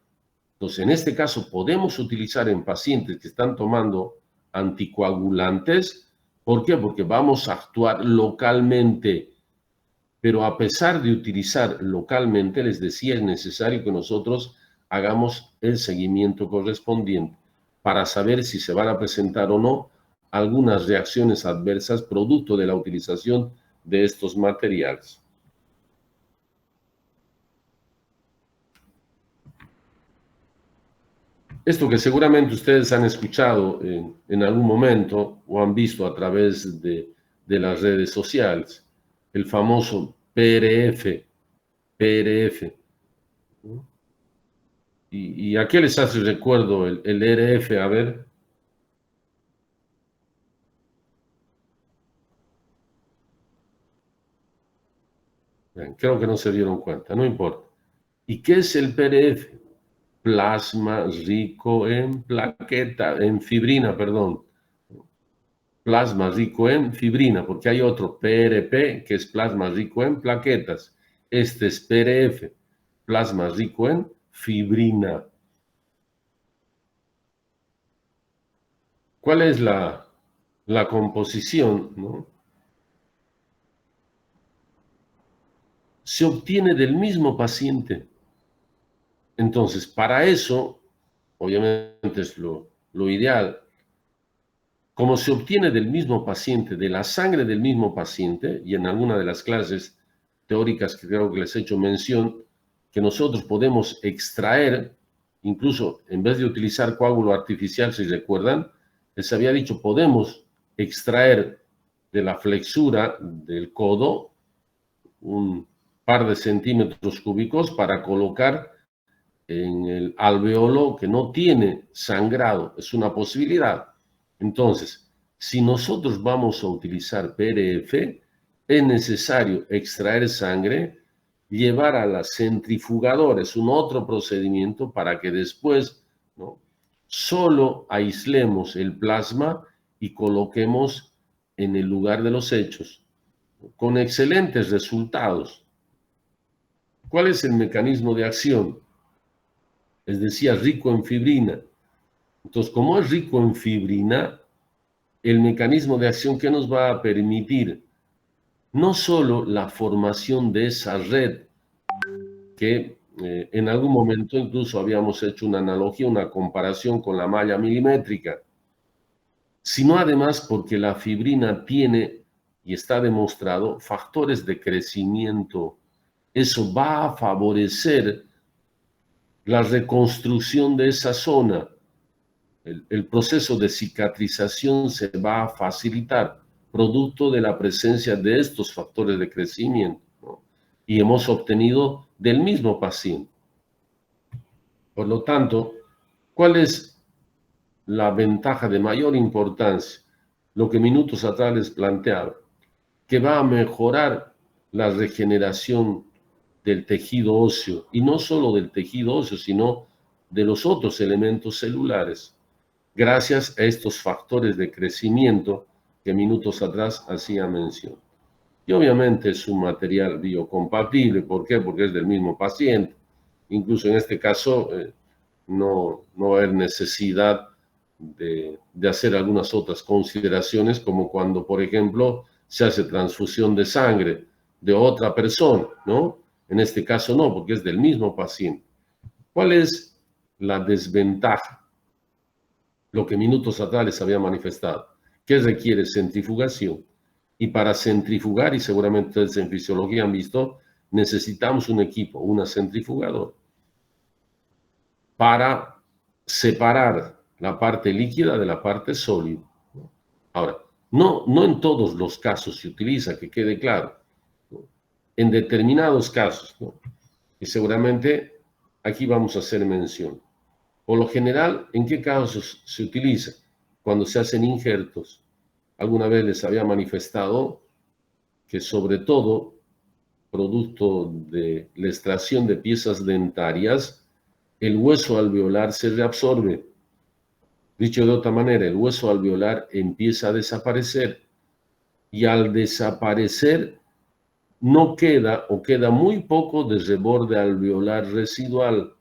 [SPEAKER 1] Entonces, en este caso, podemos utilizar en pacientes que están tomando anticoagulantes. ¿Por qué? Porque vamos a actuar localmente. Pero a pesar de utilizar localmente, les decía, es necesario que nosotros hagamos el seguimiento correspondiente para saber si se van a presentar o no algunas reacciones adversas producto de la utilización de estos materiales. Esto que seguramente ustedes han escuchado en algún momento o han visto a través de las redes sociales, el famoso PRF. ¿No? ¿Y a qué les hace recuerdo el RF? A ver. Bien, creo que no se dieron cuenta, no importa. ¿Y qué es el PRF? Plasma rico en en fibrina, perdón. Plasma rico en fibrina, porque hay otro PRP, que es plasma rico en plaquetas. Este es PRF, plasma rico en fibrina. ¿Cuál es la composición? ¿No? Se obtiene del mismo paciente. Entonces, para eso, obviamente es lo ideal, como se obtiene del mismo paciente, de la sangre del mismo paciente, y en alguna de las clases teóricas que creo que les he hecho mención, que nosotros podemos extraer, incluso en vez de utilizar coágulo artificial, si recuerdan, les había dicho, podemos extraer de la flexura del codo un par de centímetros cúbicos para colocar en el alveolo que no tiene sangrado. Es una posibilidad. Entonces, si nosotros vamos a utilizar PRF, es necesario extraer sangre, llevar a la centrifugadora, es un otro procedimiento para que después, ¿no?, solo aislemos el plasma y coloquemos en el lugar de los hechos, con excelentes resultados. ¿Cuál es el mecanismo de acción? Les decía, rico en fibrina. Entonces, como es rico en fibrina, el mecanismo de acción que nos va a permitir no solo la formación de esa red, que en algún momento incluso habíamos hecho una analogía, una comparación con la malla milimétrica, sino además porque la fibrina tiene, y está demostrado, factores de crecimiento. Eso va a favorecer la reconstrucción de esa zona. El proceso de cicatrización se va a facilitar producto de la presencia de estos factores de crecimiento, ¿no? Y hemos obtenido del mismo paciente. Por lo tanto, ¿cuál es la ventaja de mayor importancia? Lo que minutos atrás les planteaba, que va a mejorar la regeneración del tejido óseo, y no solo del tejido óseo, sino de los otros elementos celulares, gracias a estos factores de crecimiento que minutos atrás hacía mención. Y obviamente es un material biocompatible. ¿Por qué? Porque es del mismo paciente. Incluso en este caso no va a haber necesidad de hacer algunas otras consideraciones, como cuando, por ejemplo, se hace transfusión de sangre de otra persona, ¿no? En este caso no, porque es del mismo paciente. ¿Cuál es la desventaja? Lo que minutos atrás les había manifestado, que requiere centrifugación. Y para centrifugar, y seguramente ustedes en fisiología han visto, necesitamos un equipo, una centrifugadora, para separar la parte líquida de la parte sólida. Ahora, no en todos los casos se utiliza, que quede claro. En determinados casos, ¿no? Y seguramente aquí vamos a hacer mención. Por lo general, ¿en qué casos se utiliza? Cuando se hacen injertos. Alguna vez les había manifestado que sobre todo, producto de la extracción de piezas dentarias, el hueso alveolar se reabsorbe. Dicho de otra manera, el hueso alveolar empieza a desaparecer y al desaparecer no queda o queda muy poco de reborde alveolar residual.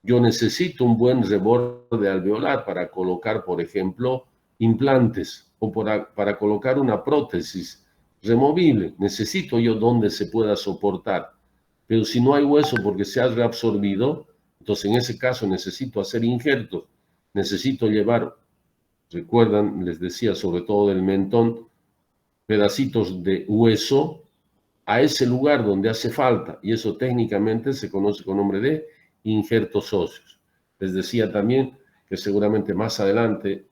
[SPEAKER 1] Yo necesito un buen reborde alveolar para colocar, por ejemplo, implantes o para colocar una prótesis removible. Necesito yo donde se pueda soportar. Pero si no hay hueso porque se ha reabsorbido, entonces en ese caso necesito hacer injertos. Necesito llevar, recuerdan, les decía sobre todo del mentón, pedacitos de hueso a ese lugar donde hace falta, y eso técnicamente se conoce con nombre de injertos óseos. Les decía también que seguramente más adelante,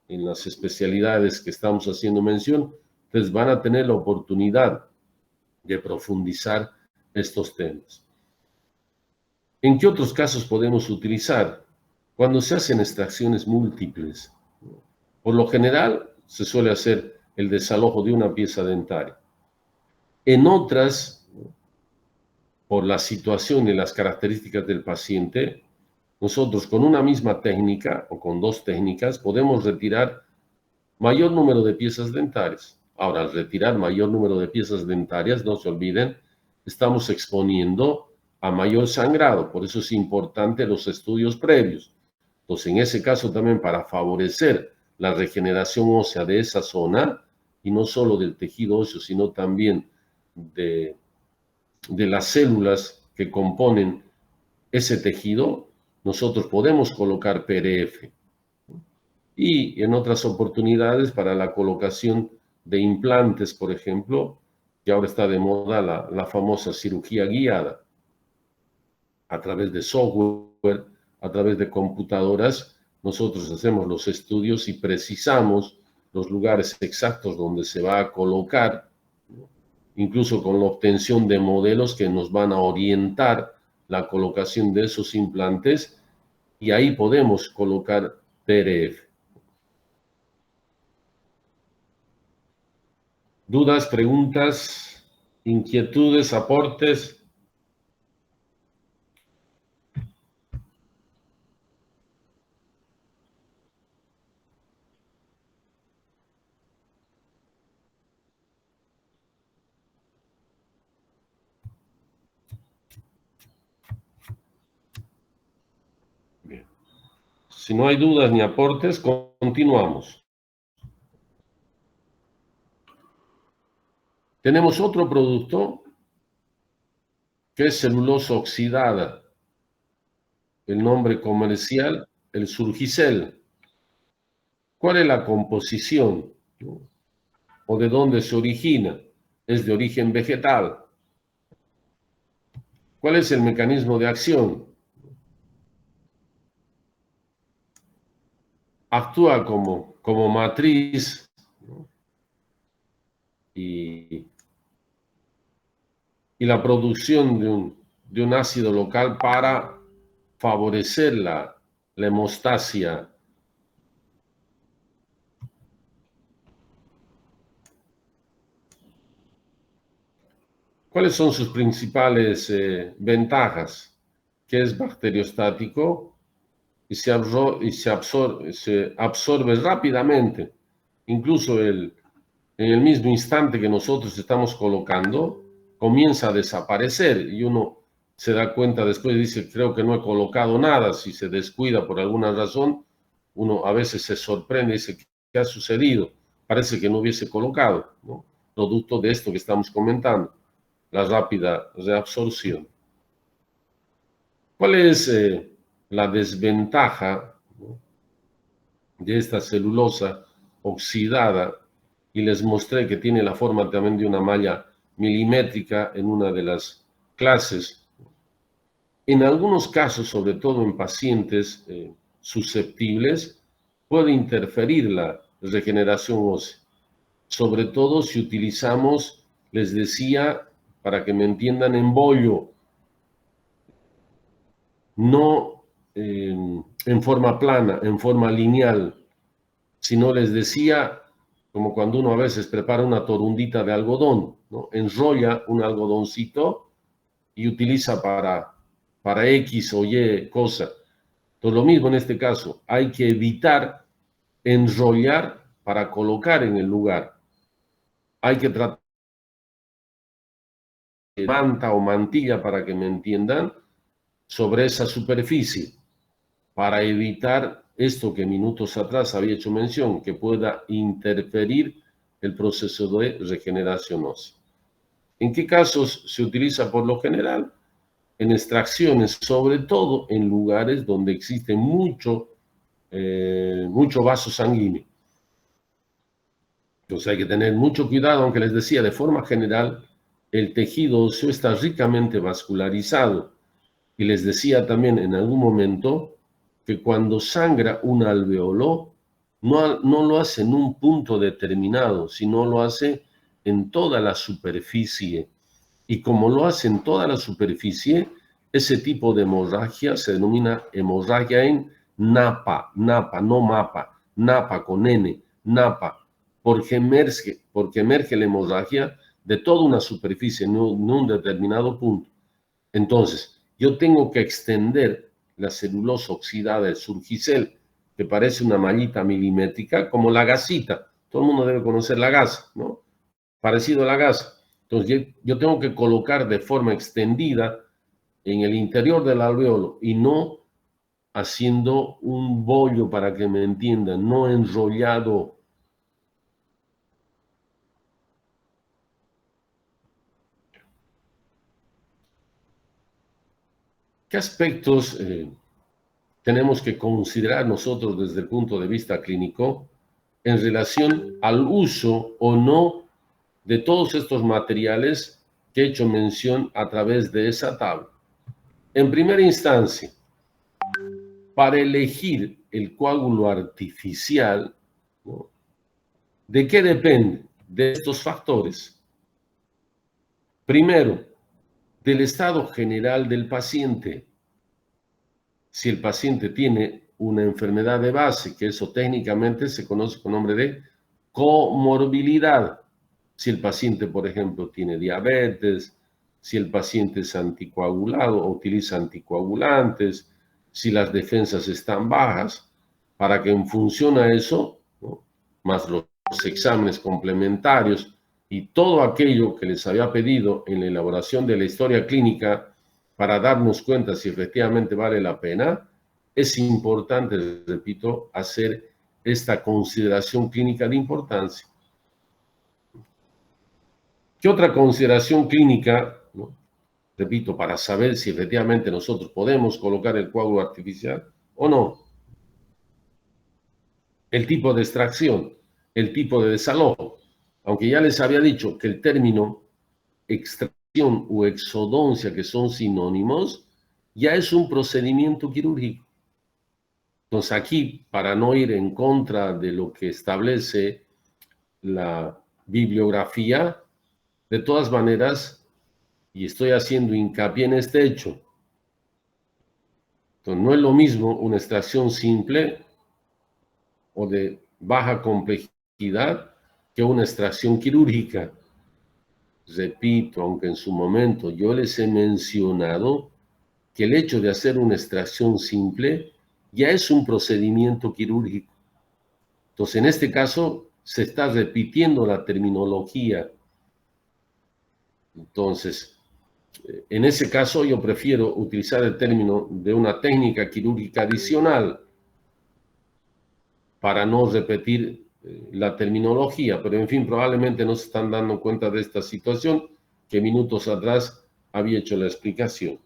[SPEAKER 1] en las especialidades que estamos haciendo mención, ustedes van a tener la oportunidad de profundizar estos temas. ¿En qué otros casos podemos utilizar? Cuando se hacen extracciones múltiples. Por lo general, se suele hacer el desalojo de una pieza dentaria. En otras, por la situación y las características del paciente, nosotros con una misma técnica o con dos técnicas podemos retirar mayor número de piezas dentarias. Ahora, al retirar mayor número de piezas dentarias, no se olviden, estamos exponiendo a mayor sangrado, por eso es importante los estudios previos. Entonces, en ese caso también para favorecer la regeneración ósea de esa zona, y no solo del tejido óseo, sino también de las células que componen ese tejido, nosotros podemos colocar PRF. Y en otras oportunidades para la colocación de implantes, por ejemplo, que ahora está de moda la famosa cirugía guiada, a través de software, a través de computadoras, nosotros hacemos los estudios y precisamos los lugares exactos donde se va a colocar, incluso con la obtención de modelos que nos van a orientar la colocación de esos implantes, y ahí podemos colocar PRF. ¿Dudas, preguntas, inquietudes, aportes? Bien. Si no hay dudas ni aportes, continuamos. Tenemos otro producto que es celulosa oxidada. El nombre comercial, el Surgicel. ¿Cuál es la composición? ¿O de dónde se origina? Es de origen vegetal. ¿Cuál es el mecanismo de acción? Actúa como matriz, ¿no? y la producción de un ácido local para favorecer la hemostasia. ¿Cuáles son sus principales ventajas? Que es bacteriostático y se absorbe rápidamente. Incluso en el mismo instante que nosotros estamos colocando, comienza a desaparecer y uno se da cuenta después y dice, creo que no he colocado nada. Si se descuida por alguna razón, uno a veces se sorprende y dice, ¿qué ha sucedido? Parece que no hubiese colocado, ¿no? Producto de esto que estamos comentando, la rápida reabsorción. ¿Cuál es la desventaja, ¿no?, de esta celulosa oxidada y les mostré que tiene la forma también de una malla milimétrica en una de las clases. En algunos casos, sobre todo en pacientes susceptibles, puede interferir la regeneración ósea, sobre todo si utilizamos, les decía, para que me entiendan, en bollo, no en forma plana, en forma lineal, sino les decía, como cuando uno a veces prepara una torundita de algodón, ¿no? Enrolla un algodoncito y utiliza para X o Y cosa. Entonces, lo mismo en este caso, hay que evitar enrollar para colocar en el lugar. Hay que tratar de manta o mantilla, para que me entiendan, sobre esa superficie, para evitar esto que minutos atrás había hecho mención, que pueda interferir el proceso de regeneración ósea. ¿En qué casos se utiliza por lo general? En extracciones, sobre todo en lugares donde existe mucho vaso sanguíneo. Entonces hay que tener mucho cuidado, aunque les decía, de forma general, el tejido óseo está ricamente vascularizado. Y les decía también en algún momento que cuando sangra un alveolo, no lo hace en un punto determinado, sino lo hace en toda la superficie. Y como lo hace en toda la superficie, ese tipo de hemorragia se denomina hemorragia en napa, no mapa, napa con N, napa, porque emerge la hemorragia de toda una superficie, no un determinado punto. Entonces, yo tengo que extender la celulosa oxidada del surgicel, que parece una mallita milimétrica, como la gasita. Todo el mundo debe conocer la gasa, ¿no? Parecido a la gasa. Entonces, yo tengo que colocar de forma extendida en el interior del alveolo y no haciendo un bollo, para que me entiendan, no enrollado. ¿Qué aspectos tenemos que considerar nosotros desde el punto de vista clínico en relación al uso o no de todos estos materiales que he hecho mención a través de esa tabla? En primera instancia, para elegir el coágulo artificial, ¿no? ¿De qué depende? De estos factores. Primero, del estado general del paciente. Si el paciente tiene una enfermedad de base, que eso técnicamente se conoce con nombre de comorbilidad. Si el paciente, por ejemplo, tiene diabetes, si el paciente es anticoagulado o utiliza anticoagulantes, si las defensas están bajas, para que en función a eso, ¿no?, más los exámenes complementarios y todo aquello que les había pedido en la elaboración de la historia clínica, para darnos cuenta si efectivamente vale la pena, es importante, repito, hacer esta consideración clínica de importancia. ¿Qué otra consideración clínica, ¿no?, repito, para saber si efectivamente nosotros podemos colocar el coágulo artificial o no? El tipo de extracción, el tipo de desalojo. Aunque ya les había dicho que el término extracción o exodoncia, que son sinónimos, ya es un procedimiento quirúrgico. Entonces aquí, para no ir en contra de lo que establece la bibliografía, de todas maneras, y estoy haciendo hincapié en este hecho, entonces no es lo mismo una extracción simple o de baja complejidad que una extracción quirúrgica. Repito, aunque en su momento yo les he mencionado que el hecho de hacer una extracción simple ya es un procedimiento quirúrgico. Entonces, en este caso, se está repitiendo la terminología. Entonces, en ese caso, yo prefiero utilizar el término de una técnica quirúrgica adicional para no repetir la terminología. Pero, en fin, probablemente no se están dando cuenta de esta situación que minutos atrás había hecho la explicación.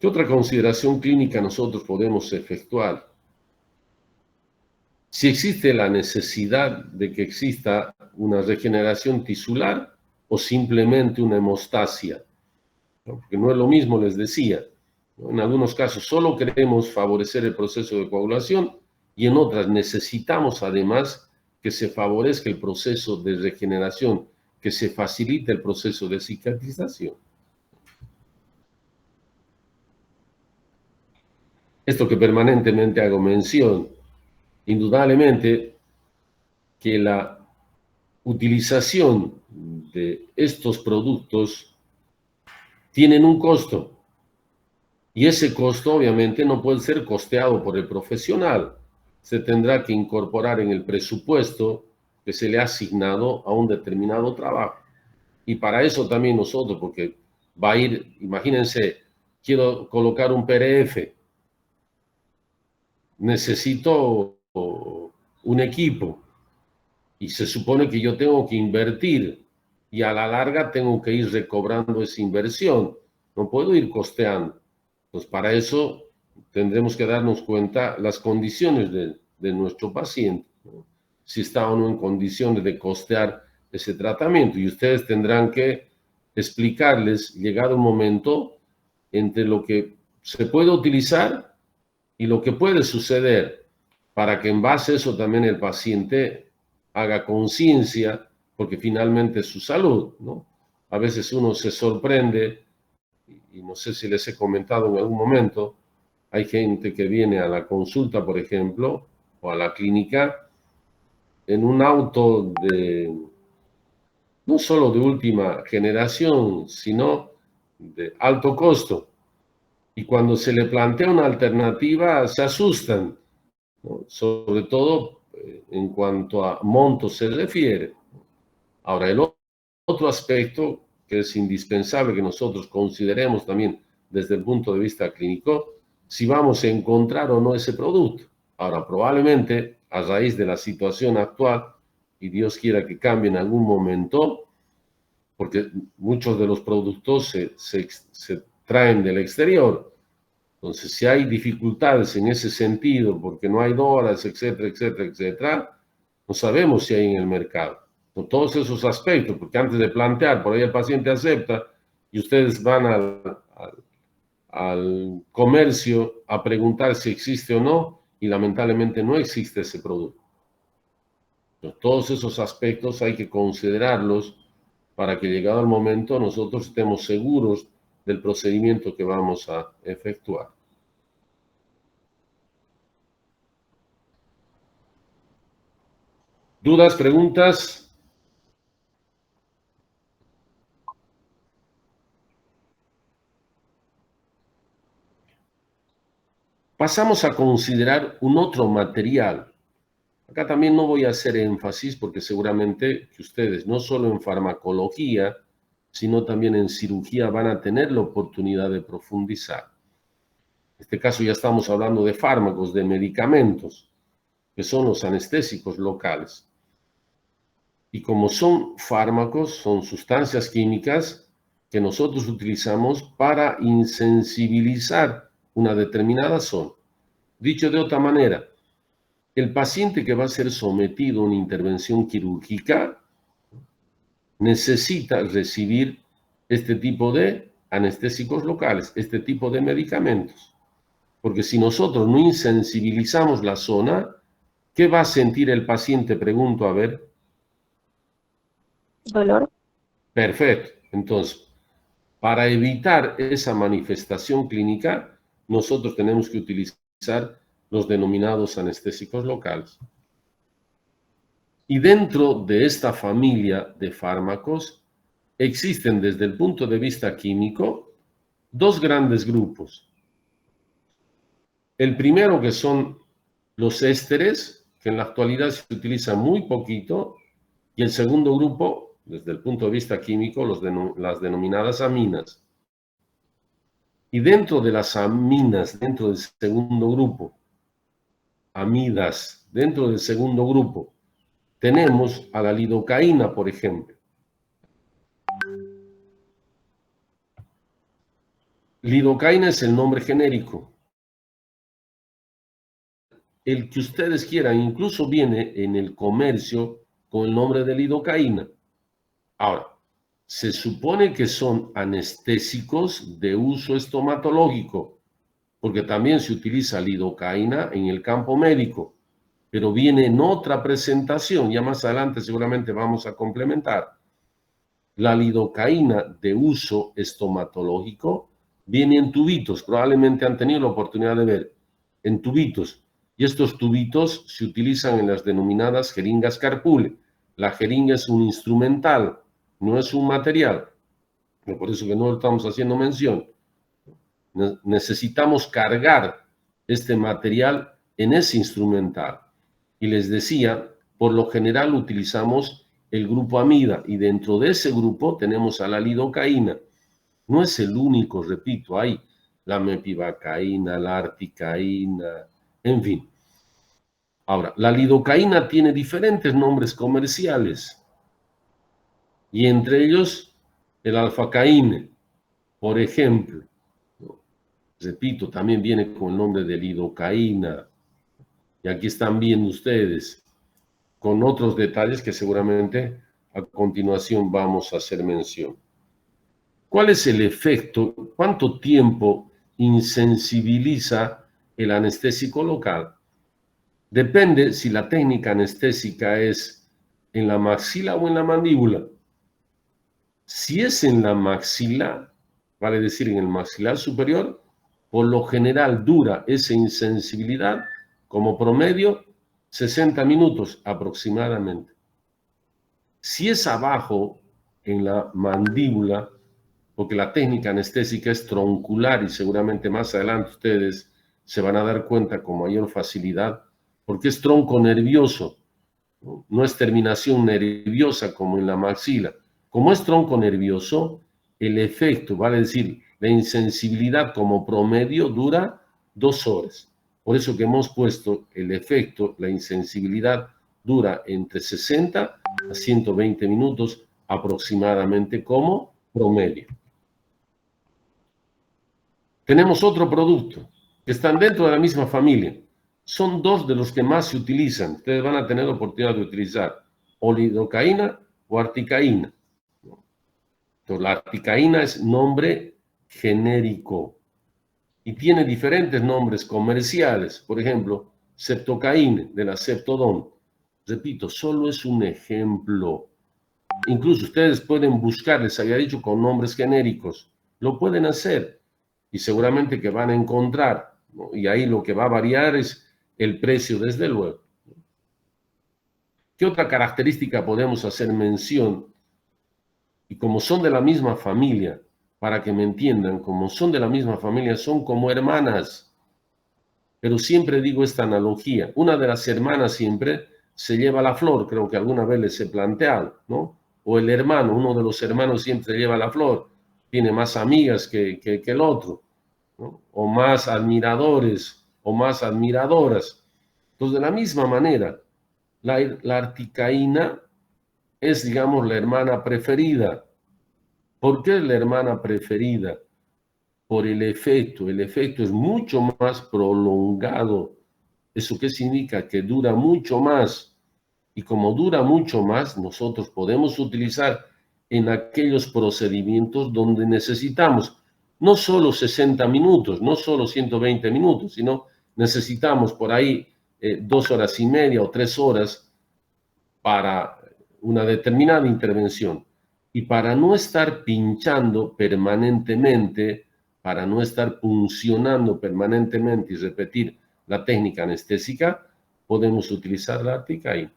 [SPEAKER 1] ¿Qué otra consideración clínica nosotros podemos efectuar? si existe la necesidad de que exista una regeneración tisular o simplemente una hemostasia, ¿no? Porque no es lo mismo, les decía, ¿no? En algunos casos solo queremos favorecer el proceso de coagulación y en otras necesitamos además que se favorezca el proceso de regeneración, que se facilite el proceso de cicatrización. Esto que permanentemente hago mención, indudablemente que la utilización de estos productos tienen un costo y ese costo obviamente no puede ser costeado por el profesional. Se tendrá que incorporar en el presupuesto que se le ha asignado a un determinado trabajo. Y para eso también nosotros, porque va a ir, imagínense, quiero colocar un PDF, necesito un equipo y se supone que yo tengo que invertir y a la larga tengo que ir recobrando esa inversión. No puedo ir costeando. Pues para eso tendremos que darnos cuenta las condiciones de nuestro paciente, ¿no? Si está o no en condiciones de costear ese tratamiento. Y ustedes tendrán que explicarles, llegado un momento, entre lo que se puede utilizar y lo que puede suceder, para que en base a eso también el paciente haga conciencia, porque finalmente es su salud, ¿no? A veces uno se sorprende, y no sé si les he comentado en algún momento, hay gente que viene a la consulta, por ejemplo, o a la clínica, en un auto de, no solo de última generación, sino de alto costo. Y cuando se le plantea una alternativa, se asustan, ¿no? Sobre todo en cuanto a montos se refiere. Ahora, el otro aspecto que es indispensable que nosotros consideremos también desde el punto de vista clínico, si vamos a encontrar o no ese producto. Ahora, probablemente a raíz de la situación actual, y Dios quiera que cambie en algún momento, porque muchos de los productos se traen del exterior. Entonces, si hay dificultades en ese sentido, porque no hay dólares, etcétera, etcétera, etcétera, no sabemos si hay en el mercado. Con todos esos aspectos, porque antes de plantear, por ahí el paciente acepta y ustedes van al comercio a preguntar si existe o no y lamentablemente no existe ese producto. Entonces, todos esos aspectos hay que considerarlos para que llegado el momento nosotros estemos seguros del procedimiento que vamos a efectuar. ¿Dudas, preguntas? Pasamos a considerar un otro material. Acá también no voy a hacer énfasis porque seguramente que ustedes no solo en farmacología, sino también en cirugía van a tener la oportunidad de profundizar. En este caso ya estamos hablando de fármacos, de medicamentos, que son los anestésicos locales. Y como son fármacos, son sustancias químicas que nosotros utilizamos para insensibilizar una determinada zona. Dicho de otra manera, el paciente que va a ser sometido a una intervención quirúrgica necesita recibir este tipo de anestésicos locales, este tipo de medicamentos. Porque si nosotros no insensibilizamos la zona, ¿qué va a sentir el paciente? Pregunto, a ver.
[SPEAKER 2] Dolor.
[SPEAKER 1] Perfecto. Entonces, para evitar esa manifestación clínica, nosotros tenemos que utilizar los denominados anestésicos locales. Y dentro de esta familia de fármacos existen desde el punto de vista químico dos grandes grupos. El primero que son los ésteres, que en la actualidad se utiliza muy poquito, y el segundo grupo, desde el punto de vista químico, las denominadas aminas. Y dentro de las aminas, dentro del segundo grupo, amidas, dentro del segundo grupo, tenemos a la lidocaína, por ejemplo. Lidocaína es el nombre genérico. el que ustedes quieran, incluso viene en el comercio con el nombre de lidocaína. Ahora, se supone que son anestésicos de uso estomatológico, porque también se utiliza lidocaína en el campo médico, pero viene en otra presentación, ya más adelante seguramente vamos a complementar. La lidocaína de uso estomatológico viene en tubitos, probablemente han tenido la oportunidad de ver, en tubitos, y estos tubitos se utilizan en las denominadas jeringas Carpule. La jeringa es un instrumental, no es un material, por eso que no estamos haciendo mención. Necesitamos cargar este material en ese instrumental. Y les decía, por lo general utilizamos el grupo amida y dentro de ese grupo tenemos a la lidocaína. No es el único, repito, hay la mepivacaína, la articaína, en fin. Ahora, la lidocaína tiene diferentes nombres comerciales y entre ellos el alfacaína, por ejemplo. Repito, también viene con el nombre de lidocaína. Y aquí están viendo ustedes con otros detalles que seguramente a continuación vamos a hacer mención. ¿Cuál es el efecto? ¿Cuánto tiempo insensibiliza el anestésico local? Depende si la técnica anestésica es en la maxila o en la mandíbula. Si es en la maxila, vale decir en el maxilar superior, por lo general dura esa insensibilidad como promedio 60 minutos aproximadamente. Si es abajo en la mandíbula, porque la técnica anestésica es troncular y seguramente más adelante ustedes se van a dar cuenta con mayor facilidad, porque es tronco nervioso, no es terminación nerviosa como en la maxila. Como es tronco nervioso, el efecto, vale decir, la insensibilidad como promedio dura 2 horas. Por eso que hemos puesto el efecto, la insensibilidad dura entre 60 a 120 minutos aproximadamente como promedio. Tenemos otro producto que están dentro de la misma familia. Son dos de los que más se utilizan. Ustedes van a tener la oportunidad de utilizar o lidocaína o articaína. Entonces, la articaína es nombre genérico y tiene diferentes nombres comerciales. Por ejemplo, septocaína de la Septodon. Repito, solo es un ejemplo. Incluso ustedes pueden buscar, les había dicho, con nombres genéricos. Lo pueden hacer y seguramente que van a encontrar, ¿no? Y ahí lo que va a variar es el precio, desde luego. ¿Qué otra característica podemos hacer mención? Y como son de la misma familia, para que me entiendan, como son de la misma familia, son como hermanas. Pero siempre digo esta analogía. Una de las hermanas siempre se lleva la flor, creo que alguna vez les he planteado, ¿no? O el hermano, uno de los hermanos siempre lleva la flor, tiene más amigas que el otro, ¿no? O más admiradores o más admiradoras. Entonces, de la misma manera, la articaína es, digamos, la hermana preferida. ¿Por qué es la hermana preferida? Por el efecto. El efecto es mucho más prolongado. ¿Eso qué significa? Que dura mucho más. Y como dura mucho más, nosotros podemos utilizar en aquellos procedimientos donde necesitamos no solo 60 minutos, no solo 120 minutos, sino necesitamos por ahí 2 horas y media o 3 horas para una determinada intervención. Y para no estar pinchando permanentemente, para no estar puncionando permanentemente y repetir la técnica anestésica, podemos utilizar la articaína.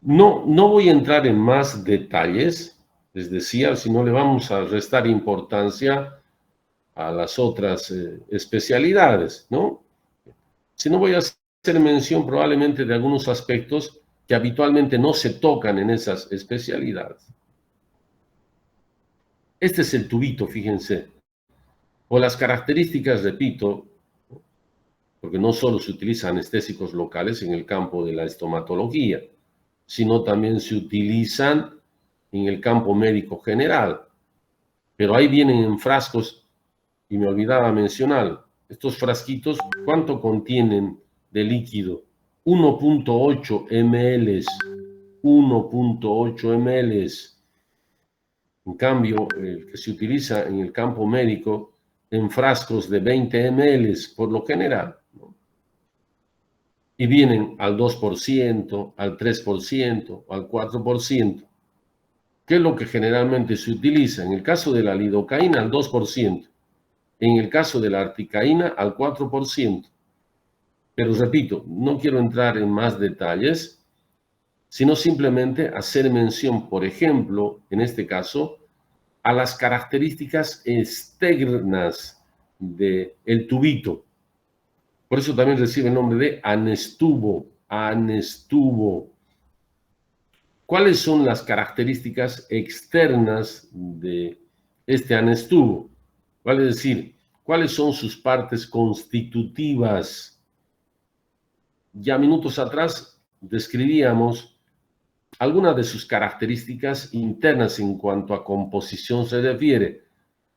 [SPEAKER 1] No voy a entrar en más detalles, les decía, si no le vamos a restar importancia a las otras especialidades, ¿no? Si no voy a hacer mención probablemente de algunos aspectos que habitualmente no se tocan en esas especialidades. Este es el tubito, fíjense. O las características, repito, porque no solo se utilizan anestésicos locales en el campo de la estomatología, sino también se utilizan en el campo médico general. pero ahí vienen en frascos, y me olvidaba mencionar, estos frasquitos, ¿cuánto contienen de líquido? 1.8 ml, 1.8 ml. En cambio, el que se utiliza en el campo médico en frascos de 20 ml por lo general, ¿no? Y vienen al 2%, al 3%, al 4%. ¿Qué es lo que generalmente se utiliza? En el caso de la lidocaína, al 2%. En el caso de la articaína, al 4%. Pero repito, no quiero entrar en más detalles, sino simplemente hacer mención, por ejemplo, en este caso, a las características externas del tubito. Por eso también recibe el nombre de anestubo, anestubo. ¿Cuáles son las características externas de este anestubo? Vale decir, ¿cuáles son sus partes constitutivas? Ya minutos atrás describíamos algunas de sus características internas en cuanto a composición se refiere.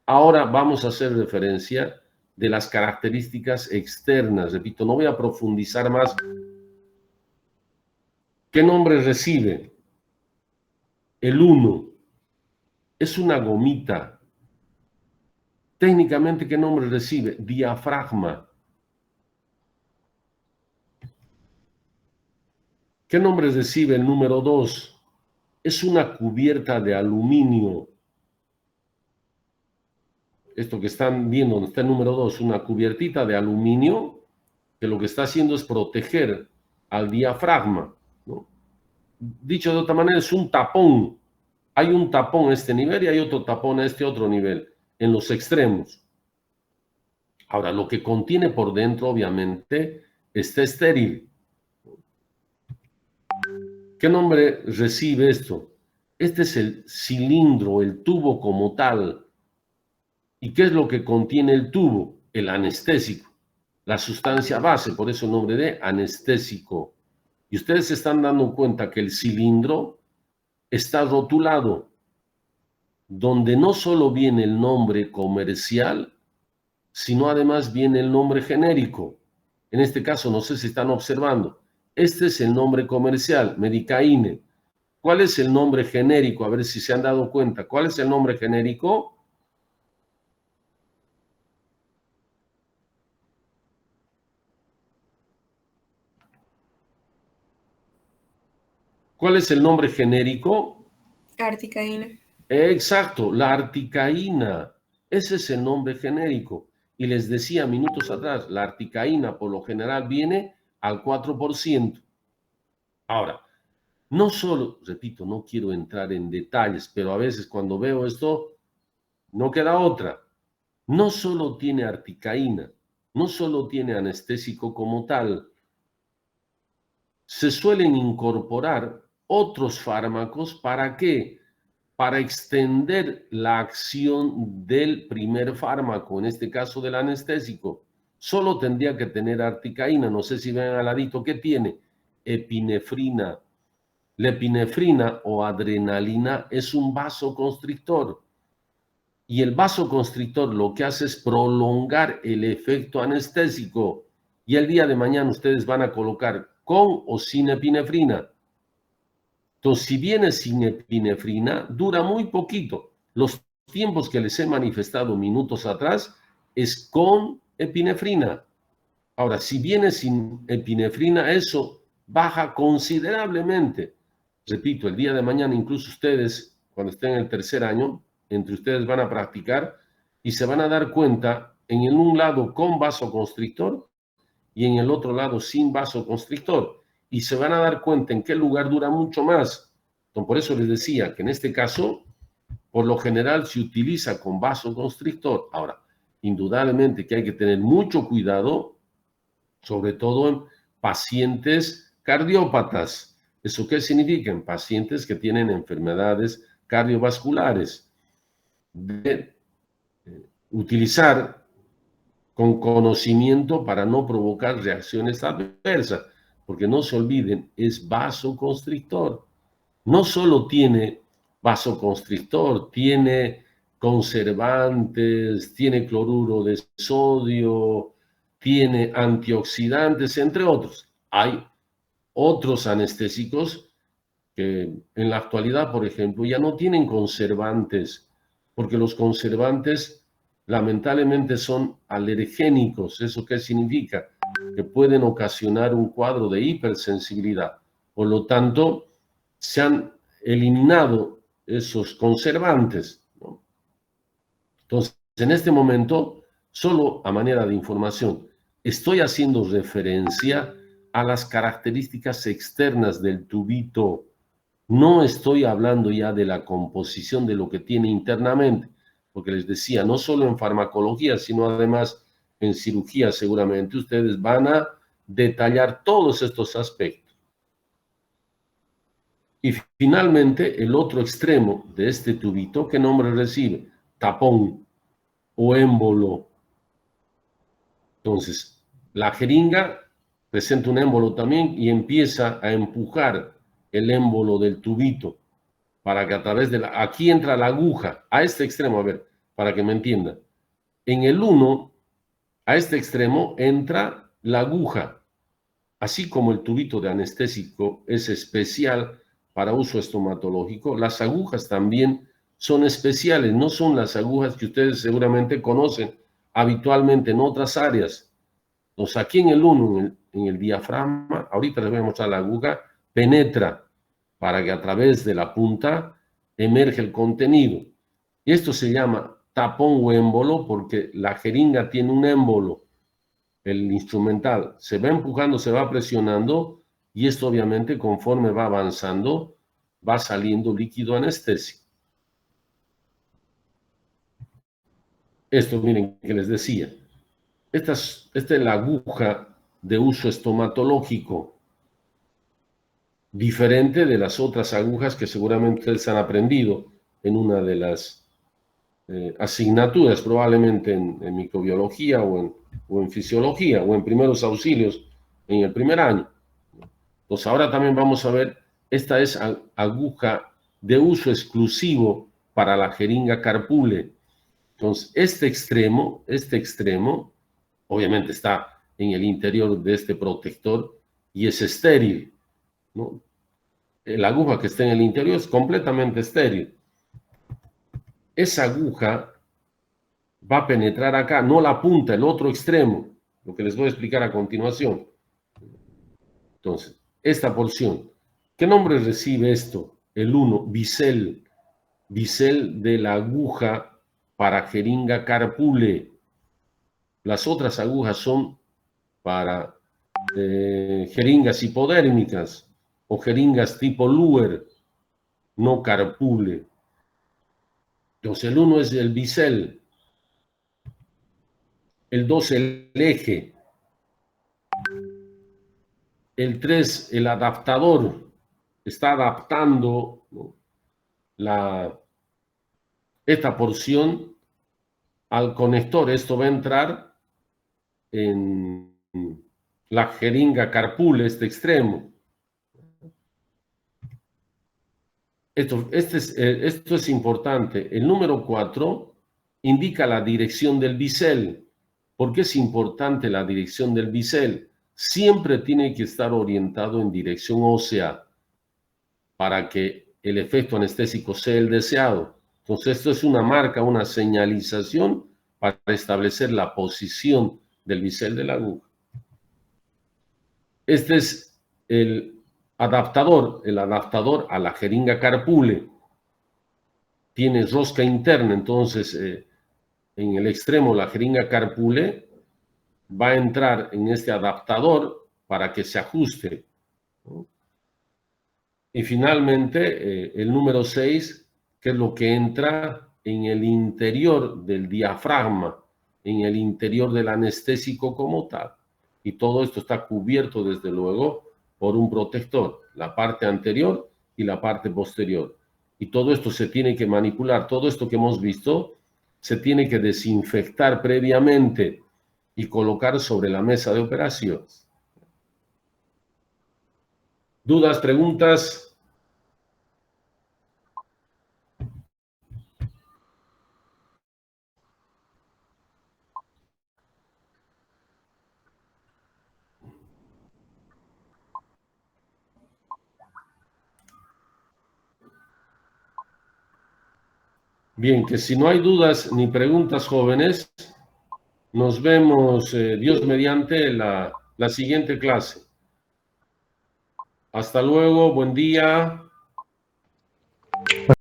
[SPEAKER 1] Ahora vamos a hacer referencia de las características externas. Repito, no voy a profundizar más. ¿Qué nombre recibe? El 1 es una gomita. Técnicamente, ¿qué nombre recibe? Diafragma. ¿Qué nombre recibe el número 2? Es una cubierta de aluminio. Esto que están viendo, donde está el número 2, una cubiertita de aluminio que lo que está haciendo es proteger al diafragma, ¿no? Dicho de otra manera, es un tapón. Hay un tapón a este nivel y hay otro tapón a este otro nivel, en los extremos. Ahora, lo que contiene por dentro, obviamente, está estéril. ¿Qué nombre recibe esto? Este es el cilindro, el tubo como tal. ¿Y qué es lo que contiene el tubo? El anestésico, la sustancia base, por eso el nombre de anestésico. Y ustedes se están dando cuenta que el cilindro está rotulado, donde no solo viene el nombre comercial, sino además viene el nombre genérico. En este caso, no sé si están observando, este es el nombre comercial, Medicaine. ¿Cuál es el nombre genérico? A ver si se han dado cuenta. ¿Cuál es el nombre genérico? ¿Cuál es el nombre genérico?
[SPEAKER 2] Articaína.
[SPEAKER 1] Exacto, la articaína. Ese es el nombre genérico. Y les decía minutos atrás, la articaína por lo general viene al 4%. Ahora, no solo, repito, no quiero entrar en detalles, pero a veces cuando veo esto, no queda otra. No solo tiene articaína, no solo tiene anestésico como tal, se suelen incorporar otros fármacos. ¿Para qué? Para extender la acción del primer fármaco, en este caso del anestésico. Solo tendría que tener articaína, no sé si ven al ladito, ¿qué tiene? Epinefrina. La epinefrina o adrenalina es un vasoconstrictor. Y el vasoconstrictor lo que hace es prolongar el efecto anestésico. Y el día de mañana ustedes van a colocar con o sin epinefrina. Entonces, si viene sin epinefrina, dura muy poquito. Los tiempos que les he manifestado minutos atrás es con epinefrina. Ahora, si viene sin epinefrina, eso baja considerablemente. Repito, el día de mañana, incluso ustedes, cuando estén en el tercer año, entre ustedes van a practicar y se van a dar cuenta en un lado con vasoconstrictor y en el otro lado sin vasoconstrictor. Y se van a dar cuenta en qué lugar dura mucho más. Entonces, por eso les decía que en este caso, por lo general, se utiliza con vasoconstrictor. Ahora, indudablemente que hay que tener mucho cuidado, sobre todo en pacientes cardiópatas. ¿Eso qué significa? En pacientes que tienen enfermedades cardiovasculares. De utilizar con conocimiento para no provocar reacciones adversas, porque no se olviden, es vasoconstrictor. No solo tiene vasoconstrictor, tiene conservantes, tiene cloruro de sodio, tiene antioxidantes, entre otros. Hay otros anestésicos que en la actualidad, por ejemplo, ya no tienen conservantes, porque los conservantes lamentablemente son alergénicos. ¿Eso qué significa? Que pueden ocasionar un cuadro de hipersensibilidad. Por lo tanto, se han eliminado esos conservantes, ¿no? Entonces, en este momento, solo a manera de información, estoy haciendo referencia a las características externas del tubito. No estoy hablando ya de la composición de lo que tiene internamente, porque les decía, no solo en farmacología, sino además en cirugía seguramente ustedes van a detallar todos estos aspectos. Y finalmente, el otro extremo de este tubito, ¿qué nombre recibe? Tapón o émbolo. Entonces, la jeringa presenta un émbolo también y empieza a empujar el émbolo del tubito para que a través de la... Aquí entra la aguja, a este extremo, a ver, para que me entiendan. En el 1, a este extremo entra la aguja, así como el tubito de anestésico es especial para uso estomatológico, las agujas también son especiales, no son las agujas que ustedes seguramente conocen habitualmente en otras áreas. Entonces, aquí en el 1, en el diafragma, ahorita les voy a mostrar la aguja, penetra para que a través de la punta emerge el contenido. Y esto se llama tapón o émbolo porque la jeringa tiene un émbolo. El instrumental se va empujando, se va presionando y esto obviamente conforme va avanzando va saliendo líquido anestésico. Esto miren que les decía. Esta es la aguja de uso estomatológico, diferente de las otras agujas que seguramente ustedes han aprendido en una de las asignaturas, probablemente en microbiología o en fisiología o en primeros auxilios en el primer año. Pues ahora también vamos a ver, esta es aguja de uso exclusivo para la jeringa carpule. Entonces, este extremo, obviamente está en el interior de este protector y es estéril, ¿no? La aguja que está en el interior es completamente estéril. Esa aguja va a penetrar acá, no la punta, el otro extremo, lo que les voy a explicar a continuación. Entonces, esta porción, ¿qué nombre recibe esto? El 1, bisel, bisel de la aguja para jeringa carpule. Las otras agujas son para jeringas hipodérmicas o jeringas tipo Luer, no carpule. Entonces, el 1 es el bisel, el 2 el eje, el 3 el adaptador, está adaptando, ¿no?, esta porción al conector. Esto va a entrar en la jeringa carpule, este extremo. Esto es importante. El número 4 indica la dirección del bisel. ¿Por qué es importante la dirección del bisel? Siempre tiene que estar orientado en dirección ósea para que el efecto anestésico sea el deseado. Entonces, esto es una marca, una señalización para establecer la posición del bisel de la aguja. Este es el adaptador a la jeringa carpule. Tiene rosca interna, entonces en el extremo la jeringa carpule va a entrar en este adaptador para que se ajuste, ¿no? Y finalmente el número 6, que es lo que entra en el interior del diafragma, en el interior del anestésico como tal. Y todo esto está cubierto desde luego por un protector, la parte anterior y la parte posterior. Y todo esto se tiene que manipular, todo esto que hemos visto se tiene que desinfectar previamente y colocar sobre la mesa de operaciones. ¿Dudas, preguntas? Bien, que si no hay dudas ni preguntas, jóvenes, nos vemos, Dios mediante, la siguiente clase. Hasta luego, buen día.